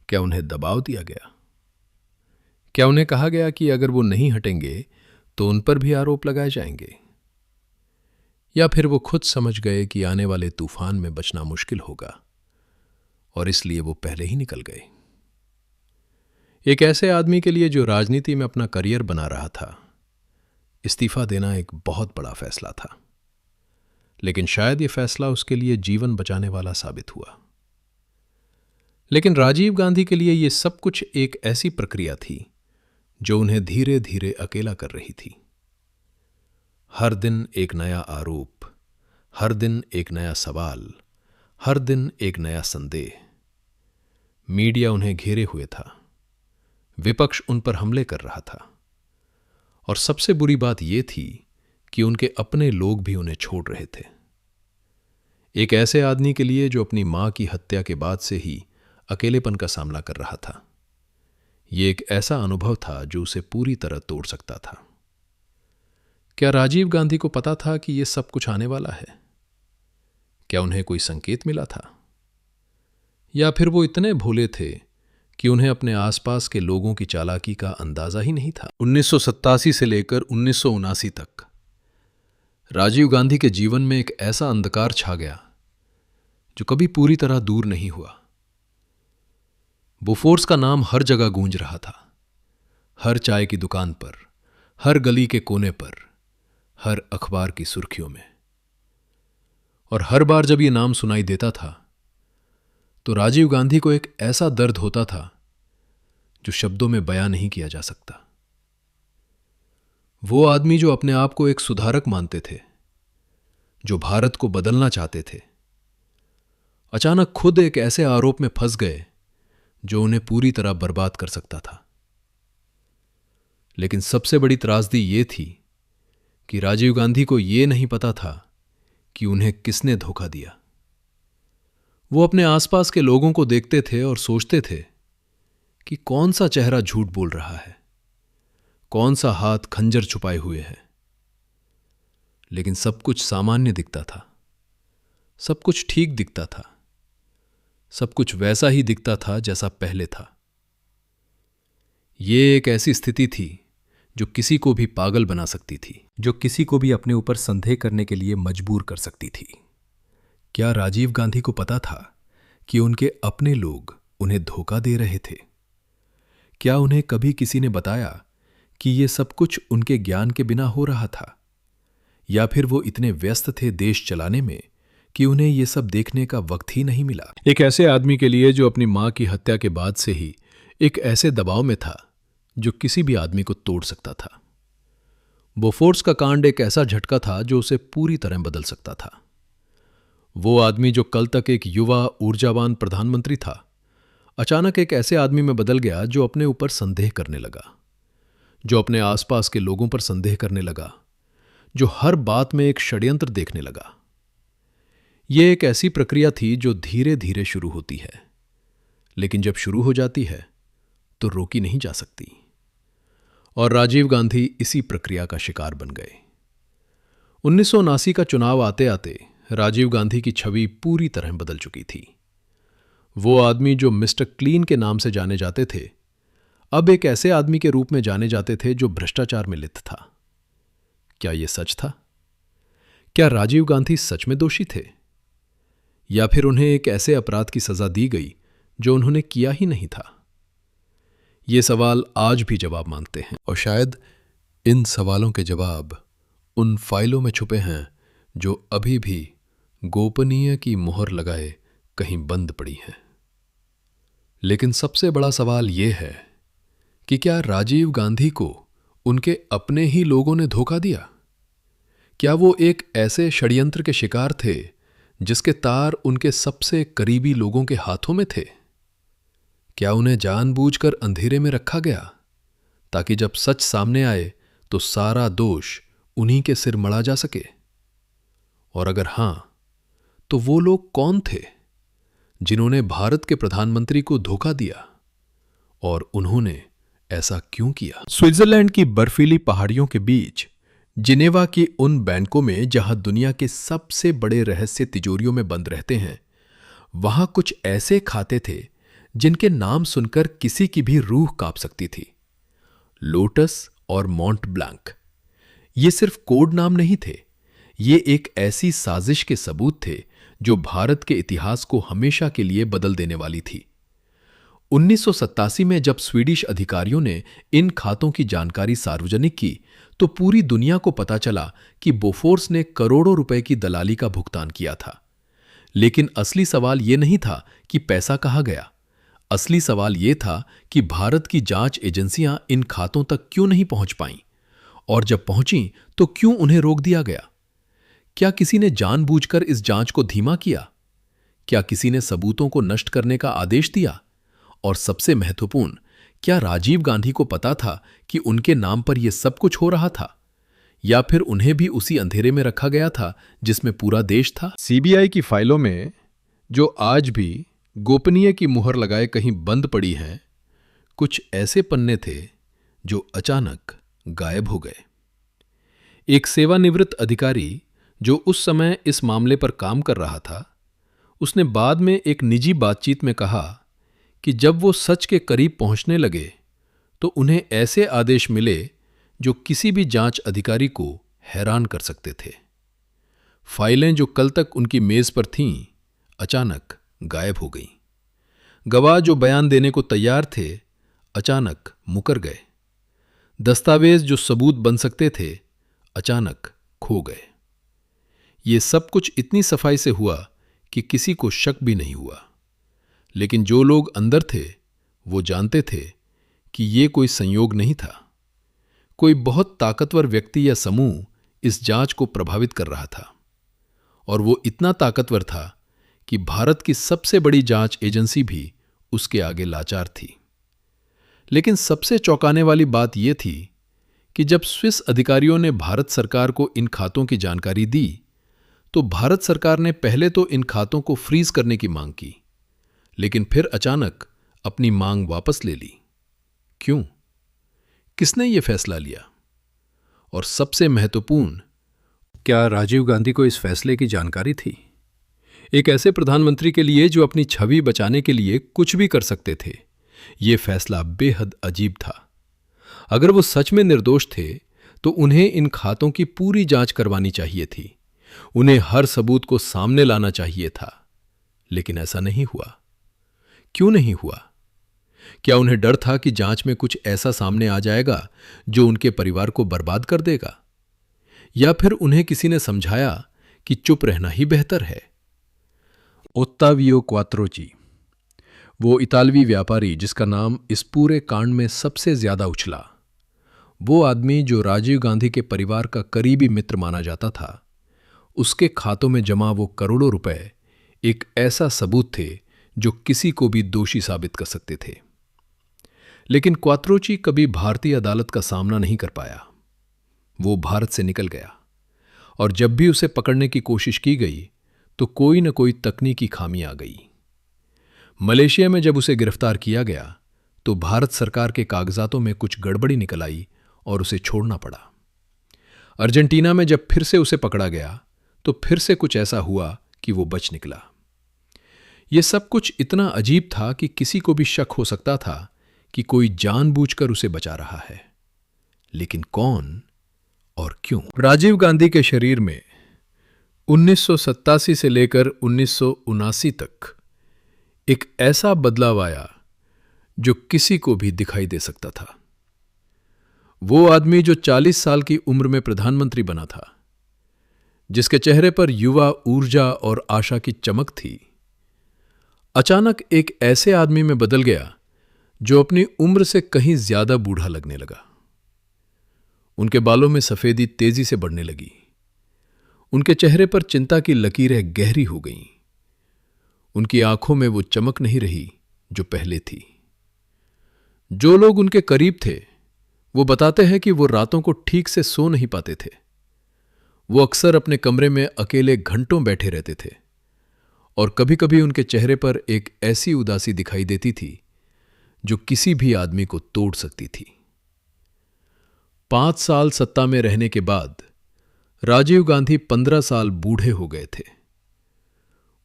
क्या उन्हें दबाव दिया गया? क्या उन्हें कहा गया कि अगर वो नहीं हटेंगे तो उन पर भी आरोप लगाए जाएंगे? या फिर वो खुद समझ गए कि आने वाले तूफान में बचना मुश्किल होगा और इसलिए वो पहले ही निकल गए? एक ऐसे आदमी के लिए जो राजनीति में अपना करियर बना रहा था, इस्तीफा देना एक बहुत बड़ा फैसला था, लेकिन शायद यह फैसला उसके लिए जीवन बचाने वाला साबित हुआ। लेकिन राजीव गांधी के लिए यह सब कुछ एक ऐसी प्रक्रिया थी जो उन्हें धीरे धीरे अकेला कर रही थी। हर दिन एक नया आरोप, हर दिन एक नया सवाल, हर दिन एक नया संदेह। मीडिया उन्हें घेरे हुए था, विपक्ष उन पर हमले कर रहा था, और सबसे बुरी बात यह थी कि उनके अपने लोग भी उन्हें छोड़ रहे थे। एक ऐसे आदमी के लिए जो अपनी मां की हत्या के बाद से ही अकेलेपन का सामना कर रहा था, यह एक ऐसा अनुभव था जो उसे पूरी तरह तोड़ सकता था। क्या राजीव गांधी को पता था कि यह सब कुछ आने वाला है? क्या उन्हें कोई संकेत मिला था? या फिर वो इतने भोले थे कि उन्हें अपने आसपास के लोगों की चालाकी का अंदाजा ही नहीं था? 1987 से लेकर 1979 तक राजीव गांधी के जीवन में एक ऐसा अंधकार छा गया जो कभी पूरी तरह दूर नहीं हुआ। बोफोर्स का नाम हर जगह गूंज रहा था, हर चाय की दुकान पर, हर गली के कोने पर, हर अखबार की सुर्खियों में। और हर बार जब ये नाम सुनाई देता था तो राजीव गांधी को एक ऐसा दर्द होता था जो शब्दों में बयां नहीं किया जा सकता। वो आदमी जो अपने आप को एक सुधारक मानते थे, जो भारत को बदलना चाहते थे, अचानक खुद एक ऐसे आरोप में फंस गए जो उन्हें पूरी तरह बर्बाद कर सकता था। लेकिन सबसे बड़ी त्रासदी ये थी कि राजीव गांधी को यह नहीं पता था कि उन्हें किसने धोखा दिया। वो अपने आसपास के लोगों को देखते थे और सोचते थे कि कौन सा चेहरा झूठ बोल रहा है, कौन सा हाथ खंजर छुपाए हुए है। लेकिन सब कुछ सामान्य दिखता था, सब कुछ ठीक दिखता था, सब कुछ वैसा ही दिखता था जैसा पहले था। ये एक ऐसी स्थिति थी जो किसी को भी पागल बना सकती थी, जो किसी को भी अपने ऊपर संदेह करने के लिए मजबूर कर सकती थी। क्या राजीव गांधी को पता था कि उनके अपने लोग उन्हें धोखा दे रहे थे? क्या उन्हें कभी किसी ने बताया कि ये सब कुछ उनके ज्ञान के बिना हो रहा था? या फिर वो इतने व्यस्त थे देश चलाने में कि उन्हें ये सब देखने का वक्त ही नहीं मिला? एक ऐसे आदमी के लिए जो अपनी मां की हत्या के बाद से ही एक ऐसे दबाव में था जो किसी भी आदमी को तोड़ सकता था। बोफोर्स का कांड एक ऐसा झटका था जो उसे पूरी तरह बदल सकता था। वो आदमी जो कल तक एक युवा ऊर्जावान प्रधानमंत्री था, अचानक एक ऐसे आदमी में बदल गया जो अपने ऊपर संदेह करने लगा, जो अपने आसपास के लोगों पर संदेह करने लगा, जो हर बात में एक षड्यंत्र देखने लगा। यह एक ऐसी प्रक्रिया थी जो धीरे धीरे शुरू होती है, लेकिन जब शुरू हो जाती है तो रोकी नहीं जा सकती। और राजीव गांधी इसी प्रक्रिया का शिकार बन गए। 1979 का चुनाव आते आते राजीव गांधी की छवि पूरी तरह बदल चुकी थी। वो आदमी जो मिस्टर क्लीन के नाम से जाने जाते थे, अब एक ऐसे आदमी के रूप में जाने जाते थे जो भ्रष्टाचार में लिप्त था। क्या यह सच था? क्या राजीव गांधी सच में दोषी थे, या फिर उन्हें एक ऐसे अपराध की सजा दी गई जो उन्होंने किया ही नहीं था? ये सवाल आज भी जवाब मांगते हैं, और शायद इन सवालों के जवाब उन फाइलों में छुपे हैं जो अभी भी गोपनीय की मुहर लगाए कहीं बंद पड़ी हैं। लेकिन सबसे बड़ा सवाल यह है कि क्या राजीव गांधी को उनके अपने ही लोगों ने धोखा दिया? क्या वो एक ऐसे षड्यंत्र के शिकार थे जिसके तार उनके सबसे करीबी लोगों के हाथों में थे? क्या उन्हें जानबूझकर अंधेरे में रखा गया ताकि जब सच सामने आए तो सारा दोष उन्हीं के सिर मढ़ा जा सके? और अगर हां, तो वो लोग कौन थे जिन्होंने भारत के प्रधानमंत्री को धोखा दिया, और उन्होंने ऐसा क्यों किया? स्विट्जरलैंड की बर्फीली पहाड़ियों के बीच जिनेवा की उन बैंकों में जहां दुनिया के सबसे बड़े रहस्य तिजोरियों में बंद रहते हैं, वहां कुछ ऐसे खाते थे जिनके नाम सुनकर किसी की भी रूह कांप सकती थी। लोटस और मॉन्ट ब्लांक। ये सिर्फ कोड नाम नहीं थे, ये एक ऐसी साजिश के सबूत थे जो भारत के इतिहास को हमेशा के लिए बदल देने वाली थी। 1987 में जब स्वीडिश अधिकारियों ने इन खातों की जानकारी सार्वजनिक की तो पूरी दुनिया को पता चला कि बोफोर्स ने करोड़ों रुपए की दलाली का भुगतान किया था। लेकिन असली सवाल यह नहीं था कि पैसा कहाँ गया। असली सवाल यह था कि भारत की जांच एजेंसियां इन खातों तक क्यों नहीं पहुंच पाईं, और जब पहुंची तो क्यों उन्हें रोक दिया गया? क्या किसी ने जानबूझकर इस जांच को धीमा किया? क्या किसी ने सबूतों को नष्ट करने का आदेश दिया? और सबसे महत्वपूर्ण, क्या राजीव गांधी को पता था कि उनके नाम पर यह सब कुछ हो रहा था, या फिर उन्हें भी उसी अंधेरे में रखा गया था जिसमें पूरा देश था? सीबीआई की फाइलों में, जो आज भी गोपनीय की मुहर लगाए कहीं बंद पड़ी हैं, कुछ ऐसे पन्ने थे जो अचानक गायब हो गए। एक सेवानिवृत्त अधिकारी जो उस समय इस मामले पर काम कर रहा था, उसने बाद में एक निजी बातचीत में कहा कि जब वो सच के करीब पहुंचने लगे तो उन्हें ऐसे आदेश मिले जो किसी भी जांच अधिकारी को हैरान कर सकते थे। फाइलें जो कल तक उनकी मेज पर थीं, अचानक गायब हो गईं। गवाह जो बयान देने को तैयार थे, अचानक मुकर गए। दस्तावेज जो सबूत बन सकते थे, अचानक खो गए। ये सब कुछ इतनी सफाई से हुआ कि किसी को शक भी नहीं हुआ। लेकिन जो लोग अंदर थे वो जानते थे कि ये कोई संयोग नहीं था। कोई बहुत ताकतवर व्यक्ति या समूह इस जांच को प्रभावित कर रहा था, और वो इतना ताकतवर था कि भारत की सबसे बड़ी जांच एजेंसी भी उसके आगे लाचार थी। लेकिन सबसे चौंकाने वाली बात यह थी कि जब स्विस अधिकारियों ने भारत सरकार को इन खातों की जानकारी दी, तो भारत सरकार ने पहले तो इन खातों को फ्रीज करने की मांग की, लेकिन फिर अचानक अपनी मांग वापस ले ली। क्यों? किसने यह फैसला लिया? और सबसे महत्वपूर्ण, क्या राजीव गांधी को इस फैसले की जानकारी थी? एक ऐसे प्रधानमंत्री के लिए जो अपनी छवि बचाने के लिए कुछ भी कर सकते थे, यह फैसला बेहद अजीब था। अगर वो सच में निर्दोष थे तो उन्हें इन खातों की पूरी जांच करवानी चाहिए थी। उन्हें हर सबूत को सामने लाना चाहिए था। लेकिन ऐसा नहीं हुआ। क्यों नहीं हुआ? क्या उन्हें डर था कि जांच में कुछ ऐसा सामने आ जाएगा जो उनके परिवार को बर्बाद कर देगा? या फिर उन्हें किसी ने समझाया कि चुप रहना ही बेहतर है? ओत्तावियो क्वात्रोची, वो इतालवी व्यापारी जिसका नाम इस पूरे कांड में सबसे ज्यादा उछला, वो आदमी जो राजीव गांधी के परिवार का करीबी मित्र माना जाता था, उसके खातों में जमा वो करोड़ों रुपए एक ऐसा सबूत थे जो किसी को भी दोषी साबित कर सकते थे। लेकिन क्वात्रोची कभी भारतीय अदालत का सामना नहीं कर पाया। वो भारत से निकल गया, और जब भी उसे पकड़ने की कोशिश की गई तो कोई न कोई तकनीकी खामी आ गई। मलेशिया में जब उसे गिरफ्तार किया गया तो भारत सरकार के कागजातों में कुछ गड़बड़ी निकल आई और उसे छोड़ना पड़ा। अर्जेंटीना में जब फिर से उसे पकड़ा गया तो फिर से कुछ ऐसा हुआ कि वो बच निकला। यह सब कुछ इतना अजीब था कि किसी को भी शक हो सकता था कि कोई जानबूझकर उसे बचा रहा है। लेकिन कौन और क्यों? राजीव गांधी के शरीर में 1987 से लेकर 1979 तक एक ऐसा बदलाव आया जो किसी को भी दिखाई दे सकता था। वो आदमी जो 40 साल की उम्र में प्रधानमंत्री बना था, जिसके चेहरे पर युवा ऊर्जा और आशा की चमक थी, अचानक एक ऐसे आदमी में बदल गया जो अपनी उम्र से कहीं ज्यादा बूढ़ा लगने लगा। उनके बालों में सफेदी तेजी से बढ़ने लगी। उनके चेहरे पर चिंता की लकीरें गहरी हो गईं। उनकी आंखों में वो चमक नहीं रही जो पहले थी। जो लोग उनके करीब थे वो बताते हैं कि वो रातों को ठीक से सो नहीं पाते थे। वो अक्सर अपने कमरे में अकेले घंटों बैठे रहते थे, और कभी-कभी उनके चेहरे पर एक ऐसी उदासी दिखाई देती थी जो किसी भी आदमी को तोड़ सकती थी। 5 साल सत्ता में रहने के बाद राजीव गांधी 15 साल बूढ़े हो गए थे।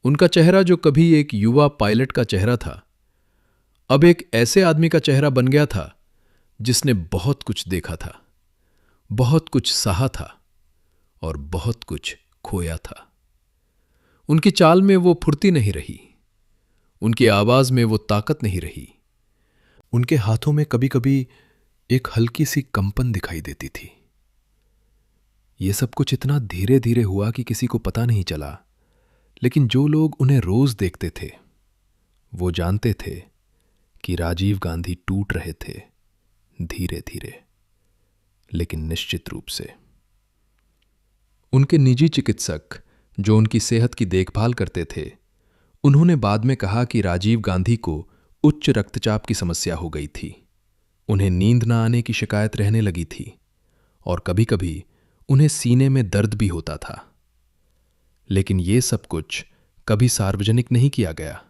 उनका चेहरा जो कभी एक युवा पायलट का चेहरा था, अब एक ऐसे आदमी का चेहरा बन गया था जिसने बहुत कुछ देखा था, बहुत कुछ सहा था और बहुत कुछ खोया था। उनकी चाल में वो फुर्ती नहीं रही, उनकी आवाज में वो ताकत नहीं रही। उनके हाथों में कभी कभी एक हल्की सी कंपन दिखाई देती थी। ये सब कुछ इतना धीरे धीरे हुआ कि किसी को पता नहीं चला, लेकिन जो लोग उन्हें रोज देखते थे वो जानते थे कि राजीव गांधी टूट रहे थे, धीरे धीरे लेकिन निश्चित रूप से। उनके निजी चिकित्सक जो उनकी सेहत की देखभाल करते थे, उन्होंने बाद में कहा कि राजीव गांधी को उच्च रक्तचाप की समस्या हो गई थी। उन्हें नींद न आने की शिकायत रहने लगी थी, और कभी कभी उन्हें सीने में दर्द भी होता था। लेकिन ये सब कुछ कभी सार्वजनिक नहीं किया गया,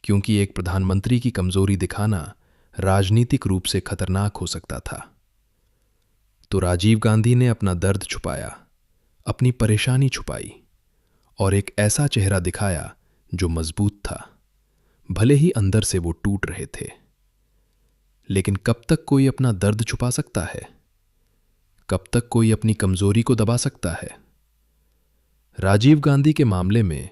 क्योंकि एक प्रधानमंत्री की कमजोरी दिखाना राजनीतिक रूप से खतरनाक हो सकता था। तो राजीव गांधी ने अपना दर्द छुपाया, अपनी परेशानी छुपाई, और एक ऐसा चेहरा दिखाया जो मजबूत था, भले ही अंदर से वो टूट रहे थे। लेकिन कब तक कोई अपना दर्द छुपा सकता है? कब तक कोई अपनी कमजोरी को दबा सकता है? राजीव गांधी के मामले में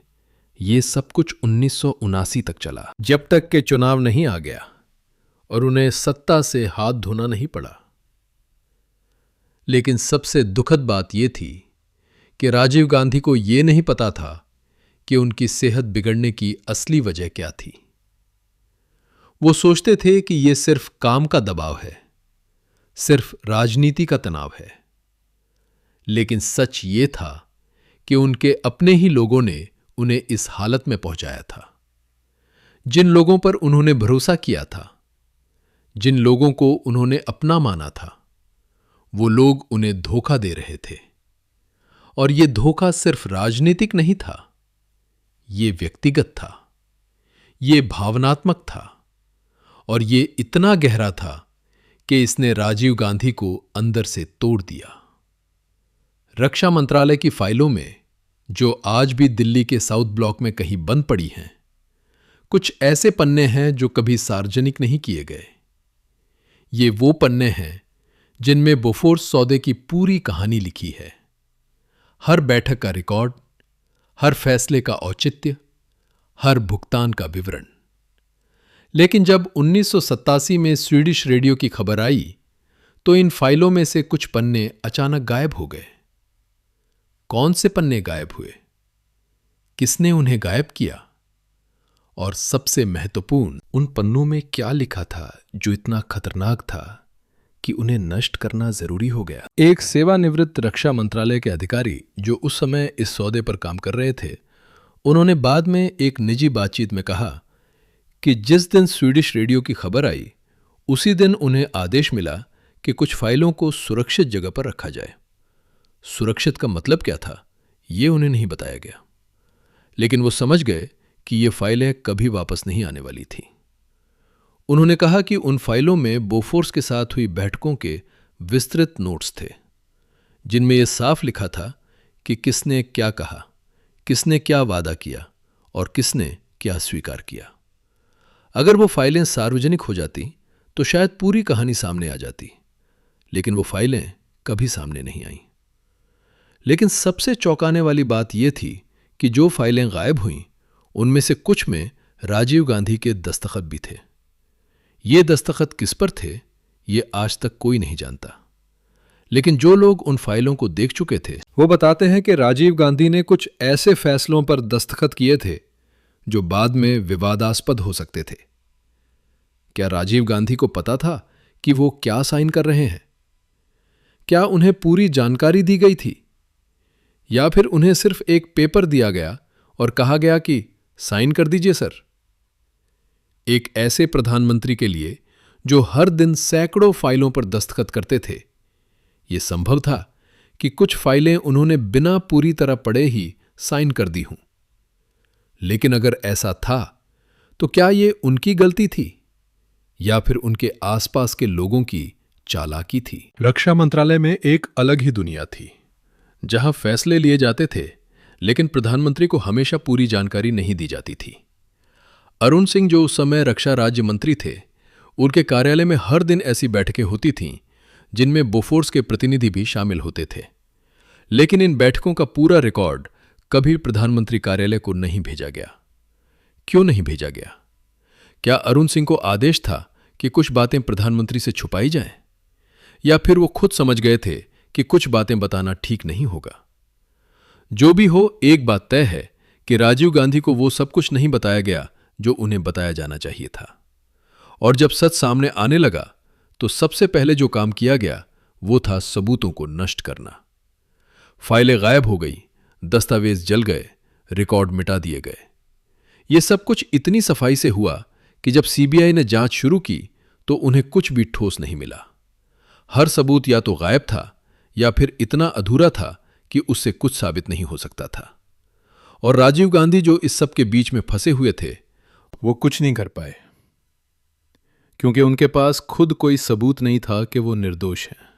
ये सब कुछ 1979 तक चला, जब तक के चुनाव नहीं आ गया और उन्हें सत्ता से हाथ धोना नहीं पड़ा। लेकिन सबसे दुखद बात यह थी कि राजीव गांधी को यह नहीं पता था कि उनकी सेहत बिगड़ने की असली वजह क्या थी। वो सोचते थे कि यह सिर्फ काम का दबाव है, सिर्फ राजनीति का तनाव है। लेकिन सच ये था कि उनके अपने ही लोगों ने उन्हें इस हालत में पहुंचाया था। जिन लोगों पर उन्होंने भरोसा किया था, जिन लोगों को उन्होंने अपना माना था, वो लोग उन्हें धोखा दे रहे थे। और यह धोखा सिर्फ राजनीतिक नहीं था, यह व्यक्तिगत था, यह भावनात्मक था, और यह इतना गहरा था कि इसने राजीव गांधी को अंदर से तोड़ दिया। रक्षा मंत्रालय की फाइलों में, जो आज भी दिल्ली के साउथ ब्लॉक में कहीं बंद पड़ी हैं, कुछ ऐसे पन्ने हैं जो कभी सार्वजनिक नहीं किए गए। ये वो पन्ने हैं जिनमें बोफोर्स सौदे की पूरी कहानी लिखी है। हर बैठक का रिकॉर्ड, हर फैसले का औचित्य, हर भुगतान का विवरण। लेकिन जब 1987 में स्वीडिश रेडियो की खबर आई, तो इन फाइलों में से कुछ पन्ने अचानक गायब हो गए। कौन से पन्ने गायब हुए? किसने उन्हें गायब किया? और सबसे महत्वपूर्ण, उन पन्नों में क्या लिखा था जो इतना खतरनाक था कि उन्हें नष्ट करना जरूरी हो गया? एक सेवानिवृत्त रक्षा मंत्रालय के अधिकारी जो उस समय इस सौदे पर काम कर रहे थे, उन्होंने बाद में एक निजी बातचीत में कहा कि जिस दिन स्वीडिश रेडियो की खबर आई, उसी दिन उन्हें आदेश मिला कि कुछ फाइलों को सुरक्षित जगह पर रखा जाए। सुरक्षित का मतलब क्या था, यह उन्हें नहीं बताया गया, लेकिन वो समझ गए कि ये फाइलें कभी वापस नहीं आने वाली थी। उन्होंने कहा कि उन फाइलों में बोफोर्स के साथ हुई बैठकों के विस्तृत नोट्स थे, जिनमें यह साफ लिखा था कि किसने क्या कहा, किसने क्या वादा किया और किसने क्या स्वीकार किया। अगर वो फाइलें सार्वजनिक हो जाती तो शायद पूरी कहानी सामने आ जाती, लेकिन वो फाइलें कभी सामने नहीं आईं। लेकिन सबसे चौंकाने वाली बात यह थी कि जो फाइलें गायब हुईं, उनमें से कुछ में राजीव गांधी के दस्तखत भी थे। ये दस्तखत किस पर थे, ये आज तक कोई नहीं जानता। लेकिन जो लोग उन फाइलों को देख चुके थे, वो बताते हैं कि राजीव गांधी ने कुछ ऐसे फैसलों पर दस्तखत किए थे जो बाद में विवादास्पद हो सकते थे। क्या राजीव गांधी को पता था कि वो क्या साइन कर रहे हैं? क्या उन्हें पूरी जानकारी दी गई थी, या फिर उन्हें सिर्फ एक पेपर दिया गया और कहा गया कि साइन कर दीजिए सर? एक ऐसे प्रधानमंत्री के लिए जो हर दिन सैकड़ों फाइलों पर दस्तखत करते थे, यह संभव था कि कुछ फाइलें उन्होंने बिना पूरी तरह पढ़े ही साइन कर दी हों। लेकिन अगर ऐसा था, तो क्या यह उनकी गलती थी या फिर उनके आसपास के लोगों की चालाकी थी? रक्षा मंत्रालय में एक अलग ही दुनिया थी, जहां फैसले लिए जाते थे, लेकिन प्रधानमंत्री को हमेशा पूरी जानकारी नहीं दी जाती थी। अरुण सिंह, जो उस समय रक्षा राज्य मंत्री थे, उनके कार्यालय में हर दिन ऐसी बैठकें होती थीं जिनमें बोफोर्स के प्रतिनिधि भी शामिल होते थे। लेकिन इन बैठकों का पूरा रिकॉर्ड कभी प्रधानमंत्री कार्यालय को नहीं भेजा गया। क्यों नहीं भेजा गया? क्या अरुण सिंह को आदेश था कि कुछ बातें प्रधानमंत्री से छुपाई जाएं? या फिर वो खुद समझ गए थे कि कुछ बातें बताना ठीक नहीं होगा? जो भी हो, एक बात तय है कि राजीव गांधी को वो सब कुछ नहीं बताया गया जो उन्हें बताया जाना चाहिए था। और जब सच सामने आने लगा, तो सबसे पहले जो काम किया गया वो था सबूतों को नष्ट करना। फाइलें गायब हो गई, दस्तावेज जल गए, रिकॉर्ड मिटा दिए गए। ये सब कुछ इतनी सफाई से हुआ कि जब सीबीआई ने जांच शुरू की तो उन्हें कुछ भी ठोस नहीं मिला। हर सबूत या तो गायब था या फिर इतना अधूरा था कि उससे कुछ साबित नहीं हो सकता था। और राजीव गांधी, जो इस सब के बीच में फंसे हुए थे, वो कुछ नहीं कर पाए, क्योंकि उनके पास खुद कोई सबूत नहीं था कि वो निर्दोष हैं।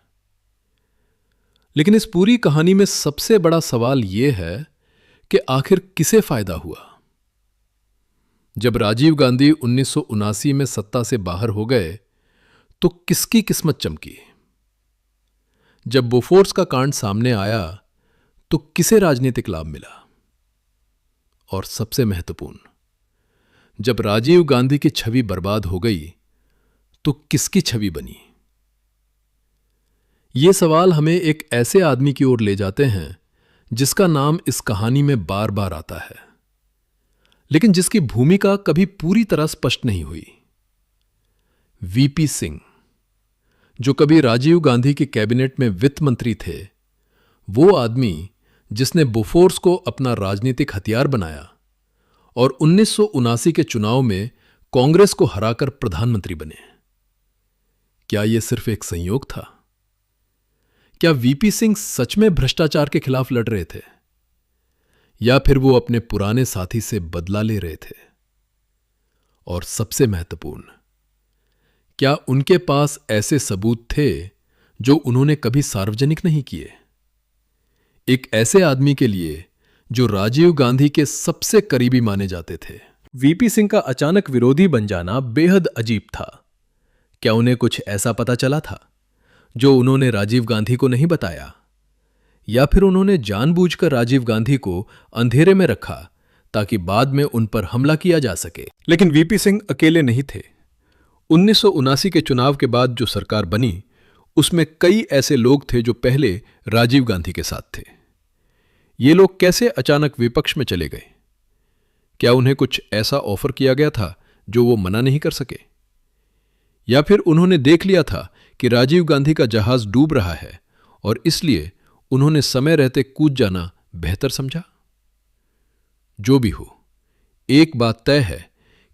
लेकिन इस पूरी कहानी में सबसे बड़ा सवाल यह है कि आखिर किसे फायदा हुआ? जब राजीव गांधी 1979 में सत्ता से बाहर हो गए, तो किसकी किस्मत चमकी? जब बोफोर्स का कांड सामने आया, तो किसे राजनीतिक लाभ मिला? और सबसे महत्वपूर्ण, जब राजीव गांधी की छवि बर्बाद हो गई, तो किसकी छवि बनी? ये सवाल हमें एक ऐसे आदमी की ओर ले जाते हैं जिसका नाम इस कहानी में बार बार आता है, लेकिन जिसकी भूमिका कभी पूरी तरह स्पष्ट नहीं हुई। वीपी सिंह, जो कभी राजीव गांधी के कैबिनेट में वित्त मंत्री थे, वो आदमी जिसने बोफोर्स को अपना राजनीतिक हथियार बनाया और 1979 के चुनाव में कांग्रेस को हराकर प्रधानमंत्री बने। क्या यह सिर्फ एक संयोग था? क्या वीपी सिंह सच में भ्रष्टाचार के खिलाफ लड़ रहे थे, या फिर वो अपने पुराने साथी से बदला ले रहे थे? और सबसे महत्वपूर्ण, क्या उनके पास ऐसे सबूत थे जो उन्होंने कभी सार्वजनिक नहीं किए? एक ऐसे आदमी के लिए जो राजीव गांधी के सबसे करीबी माने जाते थे। वीपी सिंह का अचानक विरोधी बन जाना बेहद अजीब था। क्या उन्हें कुछ ऐसा पता चला था जो उन्होंने राजीव गांधी को नहीं बताया, या फिर उन्होंने जानबूझकर राजीव गांधी को अंधेरे में रखा ताकि बाद में उन पर हमला किया जा सके? लेकिन वीपी सिंह अकेले नहीं थे। 1979 के चुनाव के बाद जो सरकार बनी, उसमें कई ऐसे लोग थे जो पहले राजीव गांधी के साथ थे। ये लोग कैसे अचानक विपक्ष में चले गए? क्या उन्हें कुछ ऐसा ऑफर किया गया था जो वो मना नहीं कर सके, या फिर उन्होंने देख लिया था कि राजीव गांधी का जहाज डूब रहा है और इसलिए उन्होंने समय रहते कूद जाना बेहतर समझा? जो भी हो, एक बात तय है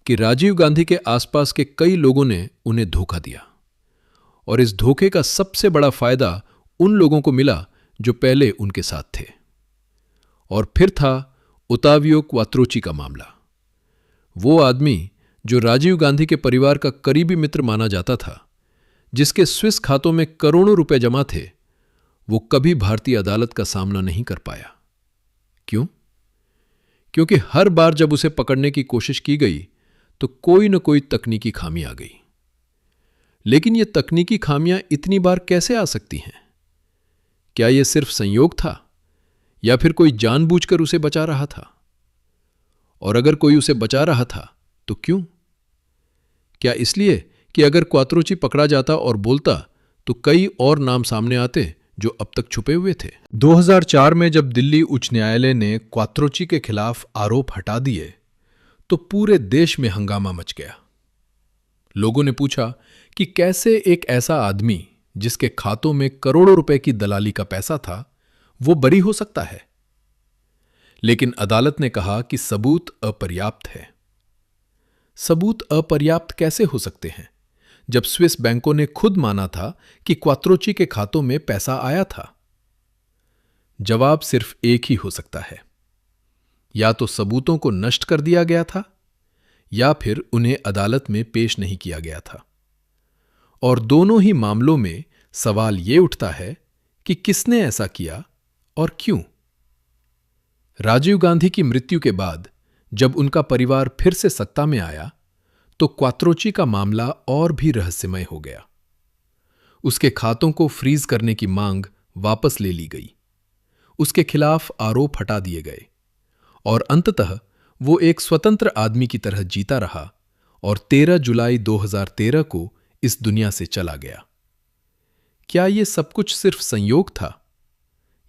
कि राजीव गांधी के आसपास के कई लोगों ने उन्हें धोखा दिया, और इस धोखे का सबसे बड़ा फायदा उन लोगों को मिला जो पहले उनके साथ थे। और फिर था ओतावियो क्वात्रोची का मामला। वो आदमी जो राजीव गांधी के परिवार का करीबी मित्र माना जाता था, जिसके स्विस खातों में करोड़ों रुपए जमा थे, वो कभी भारतीय अदालत का सामना नहीं कर पाया। क्यों? क्योंकि हर बार जब उसे पकड़ने की कोशिश की गई तो कोई न कोई तकनीकी खामी आ गई। लेकिन ये तकनीकी खामियां इतनी बार कैसे आ सकती हैं? क्या यह सिर्फ संयोग था, या फिर कोई जानबूझकर उसे बचा रहा था? और अगर कोई उसे बचा रहा था तो क्यों? क्या इसलिए कि अगर क्वात्रोची पकड़ा जाता और बोलता तो कई और नाम सामने आते जो अब तक छुपे हुए थे? 2004 में जब दिल्ली उच्च न्यायालय ने क्वात्रोची के खिलाफ आरोप हटा दिए तो पूरे देश में हंगामा मच गया। लोगों ने पूछा कि कैसे एक ऐसा आदमी जिसके खातों में करोड़ों रुपए की दलाली का पैसा था, वो बरी हो सकता है। लेकिन अदालत ने कहा कि सबूत अपर्याप्त है। सबूत अपर्याप्त कैसे हो सकते हैं जब स्विस बैंकों ने खुद माना था कि क्वात्रोची के खातों में पैसा आया था? जवाब सिर्फ एक ही हो सकता है, या तो सबूतों को नष्ट कर दिया गया था, या फिर उन्हें अदालत में पेश नहीं किया गया था। और दोनों ही मामलों में सवाल यह उठता है कि किसने ऐसा किया और क्यों? राजीव गांधी की मृत्यु के बाद जब उनका परिवार फिर से सत्ता में आया तो क्वात्रोची का मामला और भी रहस्यमय हो गया। उसके खातों को फ्रीज करने की मांग वापस ले ली गई, उसके खिलाफ आरोप हटा दिए गए, और अंततः वो एक स्वतंत्र आदमी की तरह जीता रहा और 13 जुलाई 2013 को इस दुनिया से चला गया। क्या यह सब कुछ सिर्फ संयोग था,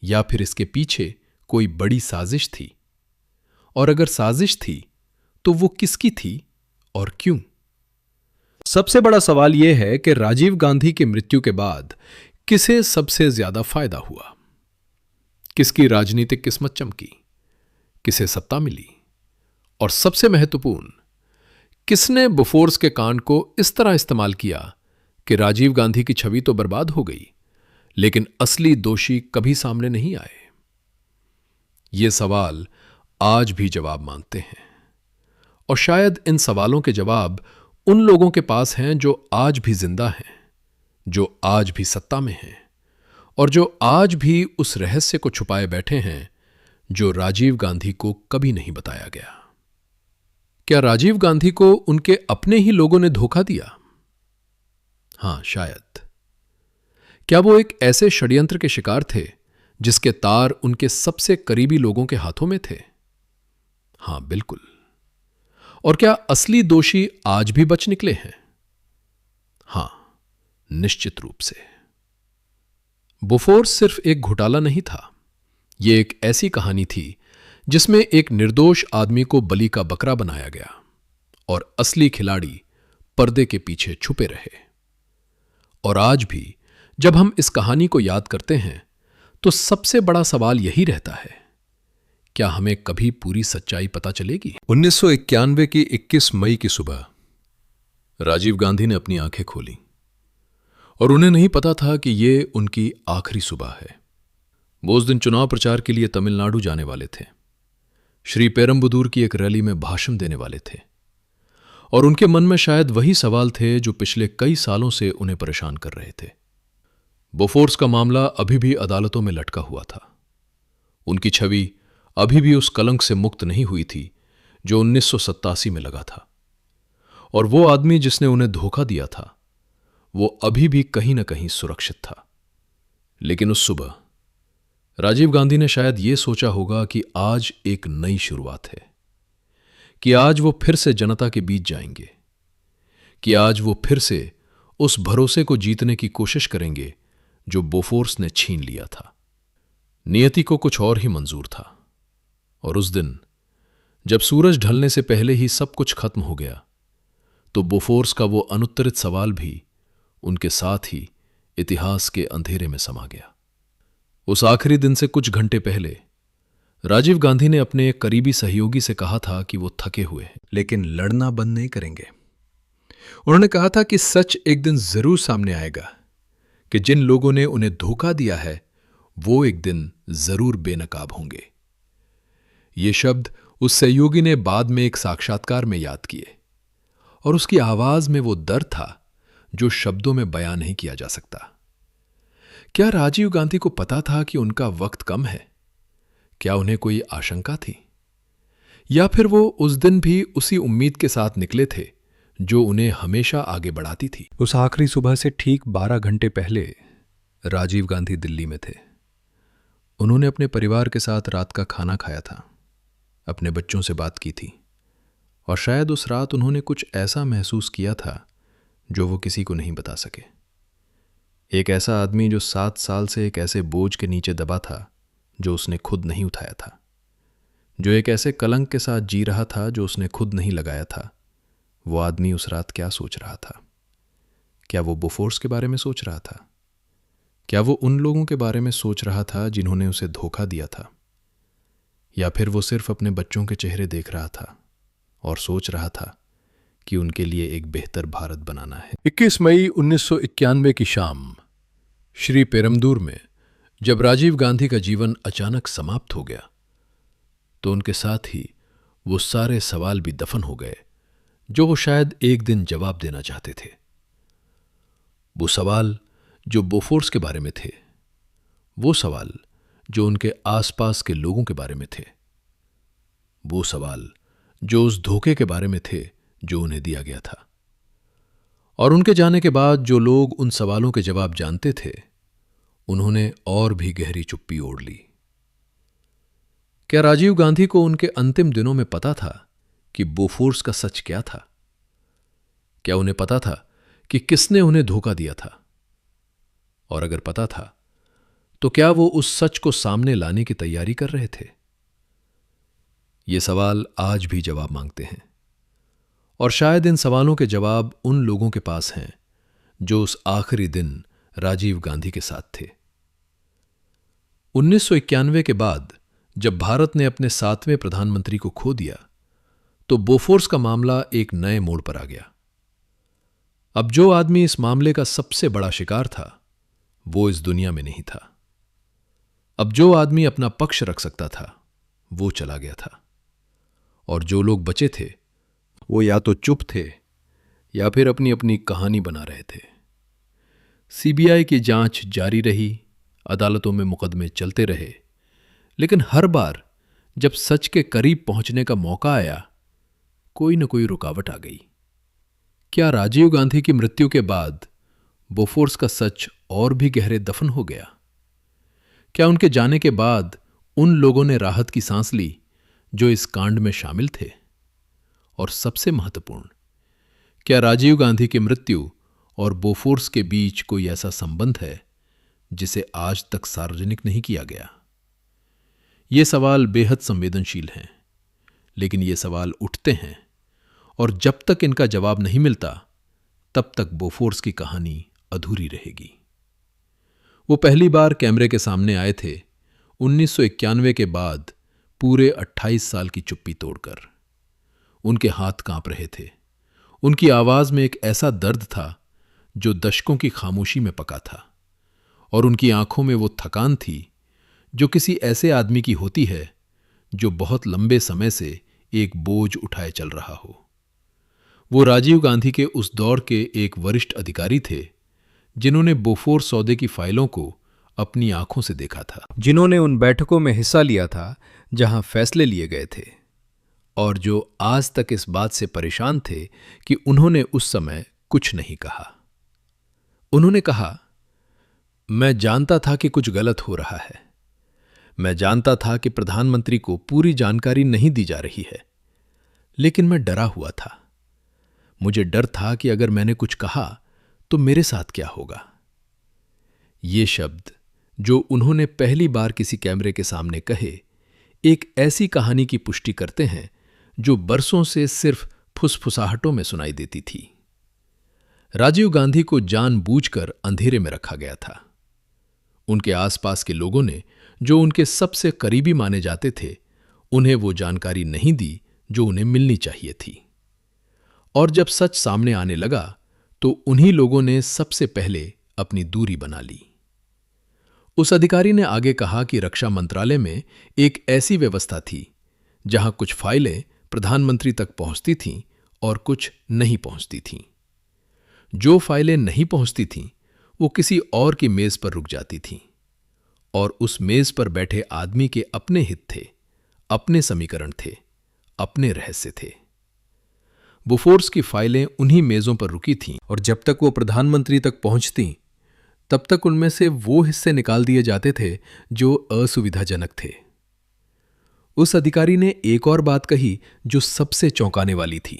या फिर इसके पीछे कोई बड़ी साजिश थी? और अगर साजिश थी तो वो किसकी थी और क्यों? सबसे बड़ा सवाल यह है कि राजीव गांधी की मृत्यु के बाद किसे सबसे ज्यादा फायदा हुआ? किसकी राजनीतिक किस्मत चमकी? किसे सत्ता मिली? और सबसे महत्वपूर्ण, किसने बोफोर्स के कांड को इस तरह इस्तेमाल किया कि राजीव गांधी की छवि तो बर्बाद हो गई, लेकिन असली दोषी कभी सामने नहीं आए? ये सवाल आज भी जवाब मांगते हैं, और शायद इन सवालों के जवाब उन लोगों के पास हैं जो आज भी जिंदा हैं, जो आज भी सत्ता में हैं, और जो आज भी उस रहस्य को छुपाए बैठे हैं जो राजीव गांधी को कभी नहीं बताया गया। क्या राजीव गांधी को उनके अपने ही लोगों ने धोखा दिया? हां, शायद। क्या वो एक ऐसे षड्यंत्र के शिकार थे जिसके तार उनके सबसे करीबी लोगों के हाथों में थे? हां, बिल्कुल। और क्या असली दोषी आज भी बच निकले हैं? हां, निश्चित रूप से। बोफोर्स सिर्फ एक घोटाला नहीं था, ये एक ऐसी कहानी थी जिसमें एक निर्दोष आदमी को बलि का बकरा बनाया गया और असली खिलाड़ी पर्दे के पीछे छुपे रहे। और आज भी जब हम इस कहानी को याद करते हैं तो सबसे बड़ा सवाल यही रहता है, क्या हमें कभी पूरी सच्चाई पता चलेगी? 1991 की 21 मई की सुबह राजीव गांधी ने अपनी आंखें खोली और उन्हें नहीं पता था कि ये उनकी आखिरी सुबह है। वो उस दिन चुनाव प्रचार के लिए तमिलनाडु जाने वाले थे, श्री पेरम्बुदूर की एक रैली में भाषण देने वाले थे और उनके मन में शायद वही सवाल थे जो पिछले कई सालों से उन्हें परेशान कर रहे थे। बोफोर्स का मामला अभी भी अदालतों में लटका हुआ था। उनकी छवि अभी भी उस कलंक से मुक्त नहीं हुई थी जो 1987 में लगा था, और वो आदमी जिसने उन्हें धोखा दिया था वो अभी भी कहीं ना कहीं सुरक्षित था। लेकिन उस सुबह राजीव गांधी ने शायद ये सोचा होगा कि आज एक नई शुरुआत है, कि आज वो फिर से जनता के बीच जाएंगे, कि आज वो फिर से उस भरोसे को जीतने की कोशिश करेंगे जो बोफोर्स ने छीन लिया था। नियति को कुछ और ही मंजूर था, और उस दिन जब सूरज ढलने से पहले ही सब कुछ खत्म हो गया तो बोफोर्स का वो अनुत्तरित सवाल भी उनके साथ ही इतिहास के अंधेरे में समा गया। उस आखिरी दिन से कुछ घंटे पहले राजीव गांधी ने अपने एक करीबी सहयोगी से कहा था कि वो थके हुए हैं लेकिन लड़ना बंद नहीं करेंगे। उन्होंने कहा था कि सच एक दिन जरूर सामने आएगा, कि जिन लोगों ने उन्हें धोखा दिया है वो एक दिन जरूर बेनकाब होंगे। ये शब्द उस सहयोगी ने बाद में एक साक्षात्कार में याद किए, और उसकी आवाज में वो दर्द था जो शब्दों में बयां नहीं किया जा सकता। क्या राजीव गांधी को पता था कि उनका वक्त कम है? क्या उन्हें कोई आशंका थी, या फिर वो उस दिन भी उसी उम्मीद के साथ निकले थे जो उन्हें हमेशा आगे बढ़ाती थी? उस आखिरी सुबह से ठीक 12 घंटे पहले राजीव गांधी दिल्ली में थे। उन्होंने अपने परिवार के साथ रात का खाना खाया था, अपने बच्चों से बात की थी, और शायद उस रात उन्होंने कुछ ऐसा महसूस किया था जो वो किसी को नहीं बता सके। एक ऐसा आदमी जो 7 साल से एक ऐसे बोझ के नीचे दबा था जो उसने खुद नहीं उठाया था, जो एक ऐसे कलंक के साथ जी रहा था जो उसने खुद नहीं लगाया था। वो आदमी उस रात क्या सोच रहा था? क्या वो बोफोर्स के बारे में सोच रहा था? क्या वो उन लोगों के बारे में सोच रहा था जिन्होंने उसे धोखा दिया था? या फिर वो सिर्फ अपने बच्चों के चेहरे देख रहा था और सोच रहा था कि उनके लिए एक बेहतर भारत बनाना है? 21 मई 1991 की शाम श्री पेरम्बदूर में जब राजीव गांधी का जीवन अचानक समाप्त हो गया तो उनके साथ ही वो सारे सवाल भी दफन हो गए जो वो शायद एक दिन जवाब देना चाहते थे। वो सवाल जो बोफोर्स के बारे में थे, वो सवाल जो उनके आसपास के लोगों के बारे में थे, वो सवाल जो उस धोखे के बारे में थे जो उन्हें दिया गया था। और उनके जाने के बाद जो लोग उन सवालों के जवाब जानते थे उन्होंने और भी गहरी चुप्पी ओढ़ ली। क्या राजीव गांधी को उनके अंतिम दिनों में पता था कि बोफोर्स का सच क्या था? क्या उन्हें पता था कि किसने उन्हें धोखा दिया था? और अगर पता था तो क्या वो उस सच को सामने लाने की तैयारी कर रहे थे? ये सवाल आज भी जवाब मांगते हैं, और शायद इन सवालों के जवाब उन लोगों के पास हैं जो उस आखिरी दिन राजीव गांधी के साथ थे। 1991 के बाद जब भारत ने अपने 7वें प्रधानमंत्री को खो दिया तो बोफोर्स का मामला एक नए मोड़ पर आ गया। अब जो आदमी इस मामले का सबसे बड़ा शिकार था वो इस दुनिया में नहीं था। अब जो आदमी अपना पक्ष रख सकता था वो चला गया था, और जो लोग बचे थे वो या तो चुप थे या फिर अपनी अपनी कहानी बना रहे थे। सीबीआई की जांच जारी रही, अदालतों में मुकदमे चलते रहे, लेकिन हर बार जब सच के करीब पहुंचने का मौका आया कोई न कोई रुकावट आ गई। क्या राजीव गांधी की मृत्यु के बाद बोफोर्स का सच और भी गहरे दफन हो गया? क्या उनके जाने के बाद उन लोगों ने राहत की सांस ली जो इस कांड में शामिल थे? और सबसे महत्वपूर्ण, क्या राजीव गांधी की मृत्यु और बोफोर्स के बीच कोई ऐसा संबंध है जिसे आज तक सार्वजनिक नहीं किया गया? ये सवाल बेहद संवेदनशील हैं, लेकिन ये सवाल उठते हैं और जब तक इनका जवाब नहीं मिलता तब तक बोफोर्स की कहानी अधूरी रहेगी। वो पहली बार कैमरे के सामने आए थे 1991 के बाद पूरे 28 साल की चुप्पी तोड़कर। उनके हाथ कांप रहे थे, उनकी आवाज में एक ऐसा दर्द था जो दशकों की खामोशी में पका था, और उनकी आंखों में वो थकान थी जो किसी ऐसे आदमी की होती है जो बहुत लंबे समय से एक बोझ उठाए चल रहा हो। वो राजीव गांधी के उस दौर के एक वरिष्ठ अधिकारी थे जिन्होंने बोफोर्स सौदे की फाइलों को अपनी आंखों से देखा था, जिन्होंने उन बैठकों में हिस्सा लिया था जहां फैसले लिए गए थे, और जो आज तक इस बात से परेशान थे कि उन्होंने उस समय कुछ नहीं कहा। उन्होंने कहा, मैं जानता था कि कुछ गलत हो रहा है। मैं जानता था कि प्रधानमंत्री को पूरी जानकारी नहीं दी जा रही है, लेकिन मैं डरा हुआ था। मुझे डर था कि अगर मैंने कुछ कहा तो मेरे साथ क्या होगा। ये शब्द जो उन्होंने पहली बार किसी कैमरे के सामने कहे, एक ऐसी कहानी की पुष्टि करते हैं जो बरसों से सिर्फ फुसफुसाहटों में सुनाई देती थी। राजीव गांधी को जानबूझकर अंधेरे में रखा गया था। उनके आसपास के लोगों ने, जो उनके सबसे करीबी माने जाते थे, उन्हें वो जानकारी नहीं दी जो उन्हें मिलनी चाहिए थी। और जब सच सामने आने लगा तो उन्हीं लोगों ने सबसे पहले अपनी दूरी बना ली। उस अधिकारी ने आगे कहा कि रक्षा मंत्रालय में एक ऐसी व्यवस्था थी जहां कुछ फाइलें प्रधानमंत्री तक पहुंचती थीं और कुछ नहीं पहुंचती थीं। जो फाइलें नहीं पहुंचती थीं वो किसी और की मेज पर रुक जाती थीं, और उस मेज पर बैठे आदमी के अपने हित थे, अपने समीकरण थे, अपने रहस्य थे। बोफोर्स की फाइलें उन्हीं मेजों पर रुकी थीं, और जब तक वो प्रधानमंत्री तक पहुंचती तब तक उनमें से वो हिस्से निकाल दिए जाते थे जो असुविधाजनक थे। उस अधिकारी ने एक और बात कही जो सबसे चौंकाने वाली थी।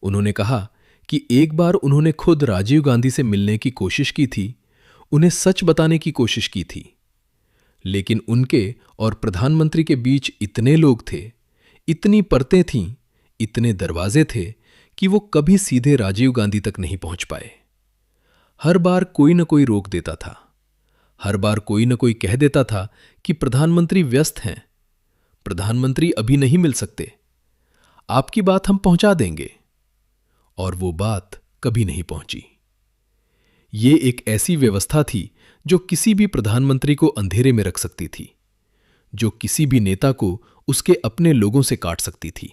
उन्होंने कहा कि एक बार उन्होंने खुद राजीव गांधी से मिलने की कोशिश की थी, उन्हें सच बताने की कोशिश की थी, लेकिन उनके और प्रधानमंत्री के बीच इतने लोग थे, इतनी परतें थीं, इतने दरवाजे थे कि वो कभी सीधे राजीव गांधी तक नहीं पहुंच पाए। हर बार कोई न कोई रोक देता था, हर बार कोई न कोई कह देता था कि प्रधानमंत्री व्यस्त हैं, प्रधानमंत्री अभी नहीं मिल सकते, आपकी बात हम पहुंचा देंगे, और वो बात कभी नहीं पहुंची। ये एक ऐसी व्यवस्था थी जो किसी भी प्रधानमंत्री को अंधेरे में रख सकती थी, जो किसी भी नेता को उसके अपने लोगों से काट सकती थी,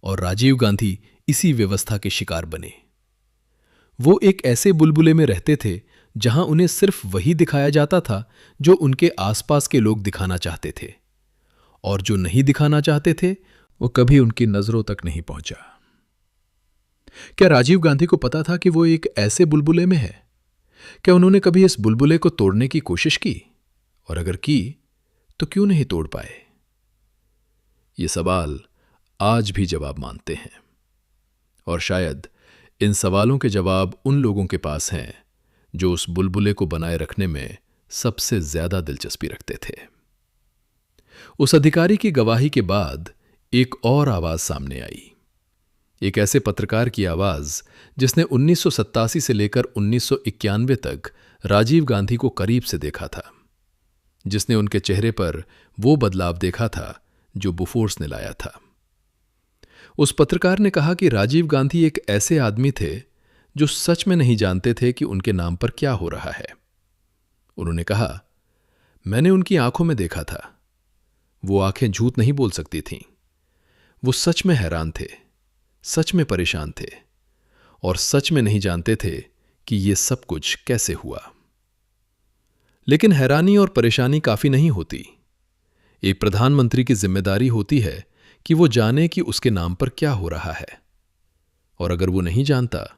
और राजीव गांधी इसी व्यवस्था के शिकार बने। वो एक ऐसे बुलबुले में रहते थे जहां उन्हें सिर्फ वही दिखाया जाता था जो उनके आसपास के लोग दिखाना चाहते थे, और जो नहीं दिखाना चाहते थे वो कभी उनकी नजरों तक नहीं पहुंचा। क्या राजीव गांधी को पता था कि वो एक ऐसे बुलबुले में है? क्या उन्होंने कभी इस बुलबुले को तोड़ने की कोशिश की, और अगर की तो क्यों नहीं तोड़ पाए? ये सवाल आज भी जवाब मांगते हैं, और शायद इन सवालों के जवाब उन लोगों के पास हैं जो उस बुलबुले को बनाए रखने में सबसे ज्यादा दिलचस्पी रखते थे। उस अधिकारी की गवाही के बाद एक और आवाज सामने आई, एक ऐसे पत्रकार की आवाज जिसने 1987 से लेकर 1991 तक राजीव गांधी को करीब से देखा था, जिसने उनके चेहरे पर वो बदलाव देखा था जो बोफोर्स ने लाया था। उस पत्रकार ने कहा कि राजीव गांधी एक ऐसे आदमी थे जो सच में नहीं जानते थे कि उनके नाम पर क्या हो रहा है। उन्होंने कहा, मैंने उनकी आंखों में देखा था, वो आंखें झूठ नहीं बोल सकती थीं। वो सच में हैरान थे, सच में परेशान थे, और सच में नहीं जानते थे कि ये सब कुछ कैसे हुआ। लेकिन हैरानी और परेशानी काफी नहीं होती। एक प्रधानमंत्री की जिम्मेदारी होती है कि वो जाने कि उसके नाम पर क्या हो रहा है, और अगर वो नहीं जानता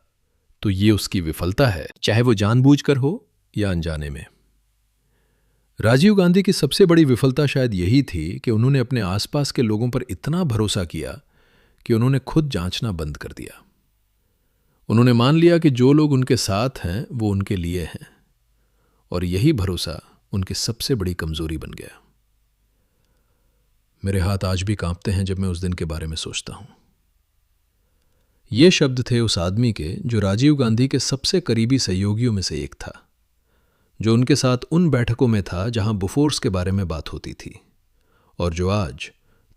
तो ये उसकी विफलता है, चाहे वो जानबूझकर हो या अनजाने में। राजीव गांधी की सबसे बड़ी विफलता शायद यही थी कि उन्होंने अपने आसपास के लोगों पर इतना भरोसा किया कि उन्होंने खुद जांचना बंद कर दिया। उन्होंने मान लिया कि जो लोग उनके साथ हैं वो उनके लिए हैं, और यही भरोसा उनकी सबसे बड़ी कमजोरी बन गया। मेरे हाथ आज भी कांपते हैं जब मैं उस दिन के बारे में सोचता हूं। ये शब्द थे उस आदमी के जो राजीव गांधी के सबसे करीबी सहयोगियों में से एक था, जो उनके साथ उन बैठकों में था जहां बोफोर्स के बारे में बात होती थी, और जो आज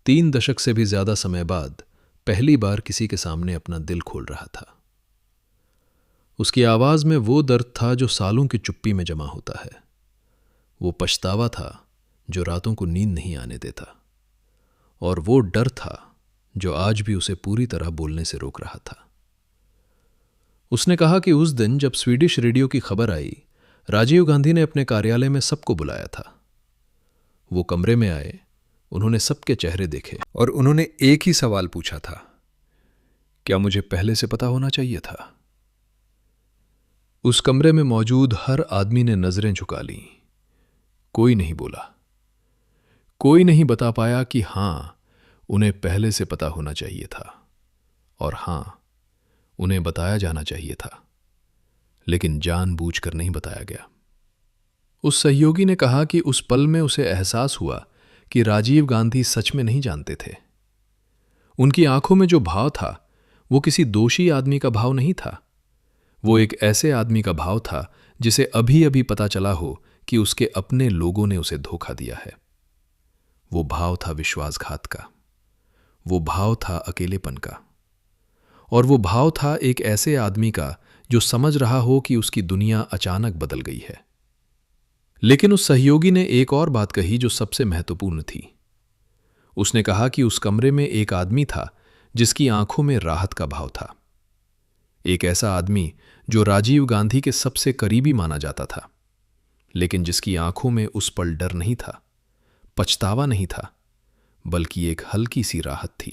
3 दशक से भी ज्यादा समय बाद पहली बार किसी के सामने अपना दिल खोल रहा था। उसकी आवाज में वो दर्द था जो सालों की चुप्पी में जमा होता है, वो पछतावा था जो रातों को नींद नहीं आने देता, और वो डर था जो आज भी उसे पूरी तरह बोलने से रोक रहा था। उसने कहा कि उस दिन जब स्वीडिश रेडियो की खबर आई, राजीव गांधी ने अपने कार्यालय में सबको बुलाया था। वो कमरे में आए, उन्होंने सबके चेहरे देखे और उन्होंने एक ही सवाल पूछा था, क्या मुझे पहले से पता होना चाहिए था? उस कमरे में मौजूद हर आदमी ने नजरें झुका लीं। कोई नहीं बोला, कोई नहीं बता पाया कि हां, उन्हें पहले से पता होना चाहिए था, और हां, उन्हें बताया जाना चाहिए था, लेकिन जानबूझकर नहीं बताया गया। उस सहयोगी ने कहा कि उस पल में उसे एहसास हुआ कि राजीव गांधी सच में नहीं जानते थे। उनकी आंखों में जो भाव था वो किसी दोषी आदमी का भाव नहीं था, वो एक ऐसे आदमी का भाव था जिसे अभी अभी पता चला हो कि उसके अपने लोगों ने उसे धोखा दिया है। वो भाव था विश्वासघात का, वो भाव था अकेलेपन का, और वो भाव था एक ऐसे आदमी का जो समझ रहा हो कि उसकी दुनिया अचानक बदल गई है। लेकिन उस सहयोगी ने एक और बात कही जो सबसे महत्वपूर्ण थी। उसने कहा कि उस कमरे में एक आदमी था जिसकी आंखों में राहत का भाव था, एक ऐसा आदमी जो राजीव गांधी के सबसे करीबी माना जाता था, लेकिन जिसकी आंखों में उस पल डर नहीं था, पछतावा नहीं था, बल्कि एक हल्की सी राहत थी।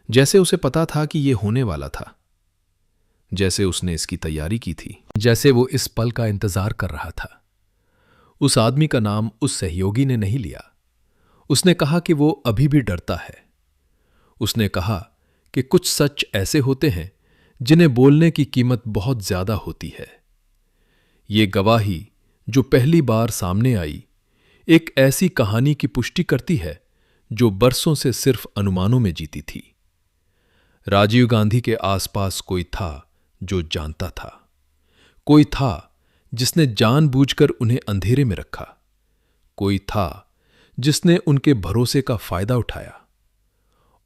जैसे उसे पता था कि यह होने वाला था, जैसे उसने इसकी तैयारी की थी, जैसे वो इस पल का इंतजार कर रहा था। उस आदमी का नाम उस सहयोगी ने नहीं लिया। उसने कहा कि वो अभी भी डरता है। उसने कहा कि कुछ सच ऐसे होते हैं जिन्हें बोलने की कीमत बहुत ज्यादा होती है। ये गवाही जो पहली बार सामने आई एक ऐसी कहानी की पुष्टि करती है जो बरसों से सिर्फ अनुमानों में जीती थी। राजीव गांधी के आसपास कोई था जो जानता था, कोई था जिसने जानबूझकर उन्हें अंधेरे में रखा, कोई था जिसने उनके भरोसे का फायदा उठाया,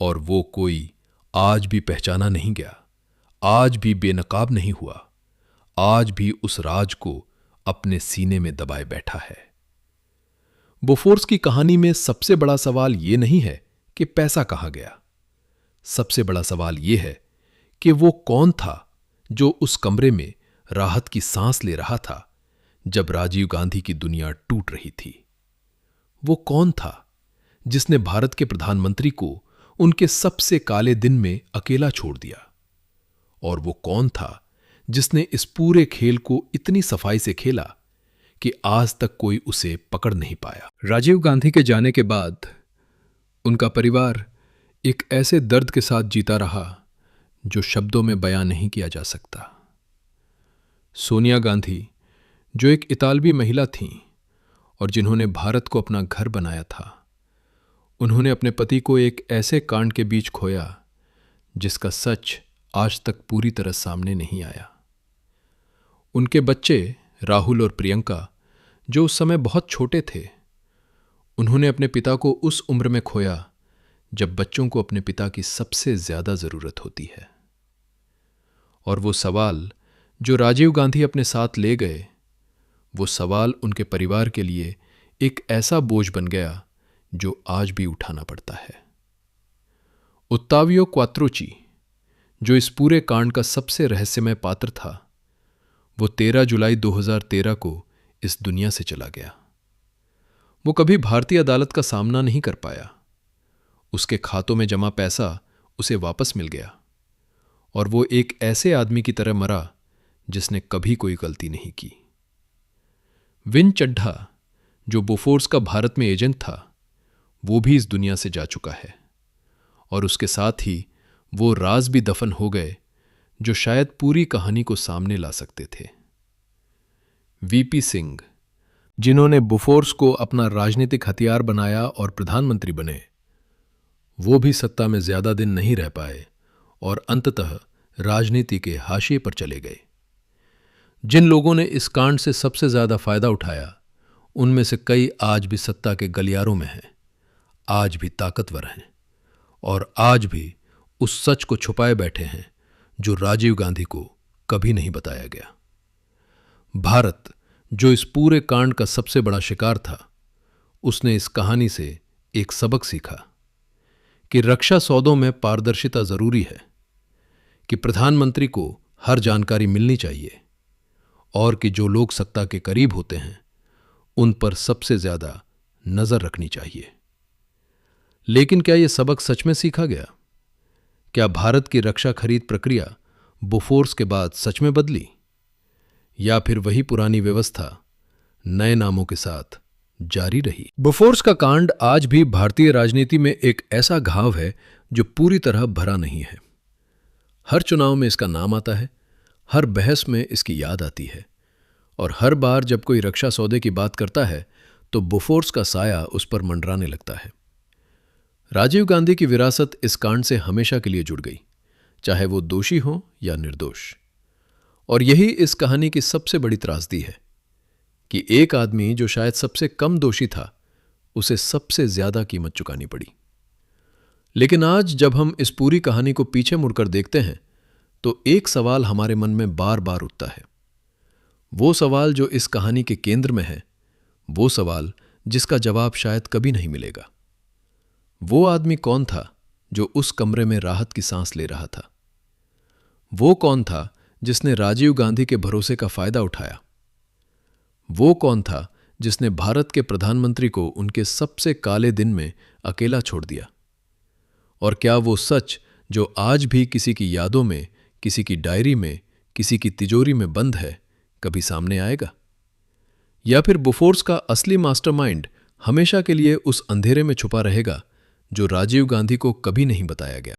और वो कोई आज भी पहचाना नहीं गया, आज भी बेनकाब नहीं हुआ, आज भी उस राज को अपने सीने में दबाए बैठा है। बोफोर्स की कहानी में सबसे बड़ा सवाल यह नहीं है कि पैसा कहां गया, सबसे बड़ा सवाल यह है कि वो कौन था जो उस कमरे में राहत की सांस ले रहा था जब राजीव गांधी की दुनिया टूट रही थी। वो कौन था जिसने भारत के प्रधानमंत्री को उनके सबसे काले दिन में अकेला छोड़ दिया, और वो कौन था जिसने इस पूरे खेल को इतनी सफाई से खेला कि आज तक कोई उसे पकड़ नहीं पाया। राजीव गांधी के जाने के बाद उनका परिवार एक ऐसे दर्द के साथ जीता रहा जो शब्दों में बयां नहीं किया जा सकता। सोनिया गांधी, जो एक इतालवी महिला थीं और जिन्होंने भारत को अपना घर बनाया था, उन्होंने अपने पति को एक ऐसे कांड के बीच खोया जिसका सच आज तक पूरी तरह सामने नहीं आया। उनके बच्चे राहुल और प्रियंका, जो उस समय बहुत छोटे थे, उन्होंने अपने पिता को उस उम्र में खोया जब बच्चों को अपने पिता की सबसे ज्यादा जरूरत होती है। और वो सवाल जो राजीव गांधी अपने साथ ले गए, वो सवाल उनके परिवार के लिए एक ऐसा बोझ बन गया जो आज भी उठाना पड़ता है। ओत्तावियो क्वात्रोची, जो इस पूरे कांड का सबसे रहस्यमय पात्र था, वो 13 जुलाई 2013 को इस दुनिया से चला गया। वो कभी भारतीय अदालत का सामना नहीं कर पाया। उसके खातों में जमा पैसा उसे वापस मिल गया, और वो एक ऐसे आदमी की तरह मरा जिसने कभी कोई गलती नहीं की। विन चड्ढा, जो बोफोर्स का भारत में एजेंट था, वो भी इस दुनिया से जा चुका है, और उसके साथ ही वो राज भी दफन हो गए जो शायद पूरी कहानी को सामने ला सकते थे। वीपी सिंह, जिन्होंने बोफोर्स को अपना राजनीतिक हथियार बनाया और प्रधानमंत्री बने, वो भी सत्ता में ज्यादा दिन नहीं रह पाए और अंततः राजनीति के हाशिए पर चले गए। जिन लोगों ने इस कांड से सबसे ज्यादा फायदा उठाया, उनमें से कई आज भी सत्ता के गलियारों में हैं, आज भी ताकतवर हैं और आज भी उस सच को छुपाए बैठे हैं जो राजीव गांधी को कभी नहीं बताया गया। भारत, जो इस पूरे कांड का सबसे बड़ा शिकार था, उसने इस कहानी से एक सबक सीखा कि रक्षा सौदों में पारदर्शिता जरूरी है, कि प्रधानमंत्री को हर जानकारी मिलनी चाहिए और कि जो लोग सत्ता के करीब होते हैं उन पर सबसे ज्यादा नजर रखनी चाहिए। लेकिन क्या यह सबक सच में सीखा गया? क्या भारत की रक्षा खरीद प्रक्रिया बोफोर्स के बाद सच में बदली, या फिर वही पुरानी व्यवस्था नए नामों के साथ जारी रही? बोफोर्स का कांड आज भी भारतीय राजनीति में एक ऐसा घाव है जो पूरी तरह भरा नहीं है। हर चुनाव में इसका नाम आता है, हर बहस में इसकी याद आती है और हर बार जब कोई रक्षा सौदे की बात करता है तो बोफोर्स का साया उस पर मंडराने लगता है। राजीव गांधी की विरासत इस कांड से हमेशा के लिए जुड़ गई, चाहे वो दोषी हो या निर्दोष। और यही इस कहानी की सबसे बड़ी त्रासदी है कि एक आदमी जो शायद सबसे कम दोषी था, उसे सबसे ज्यादा कीमत चुकानी पड़ी। लेकिन आज जब हम इस पूरी कहानी को पीछे मुड़कर देखते हैं तो एक सवाल हमारे मन में बार बार उठता है। वो सवाल जो इस कहानी के केंद्र में है, वो सवाल जिसका जवाब शायद कभी नहीं मिलेगा। वो आदमी कौन था जो उस कमरे में राहत की सांस ले रहा था? वो कौन था जिसने राजीव गांधी के भरोसे का फायदा उठाया? वो कौन था जिसने भारत के प्रधानमंत्री को उनके सबसे काले दिन में अकेला छोड़ दिया? और क्या वो सच जो आज भी किसी की यादों में, किसी की डायरी में, किसी की तिजोरी में बंद है, कभी सामने आएगा? या फिर बोफोर्स का असली मास्टरमाइंड हमेशा के लिए उस अंधेरे में छुपा रहेगा जो राजीव गांधी को कभी नहीं बताया गया?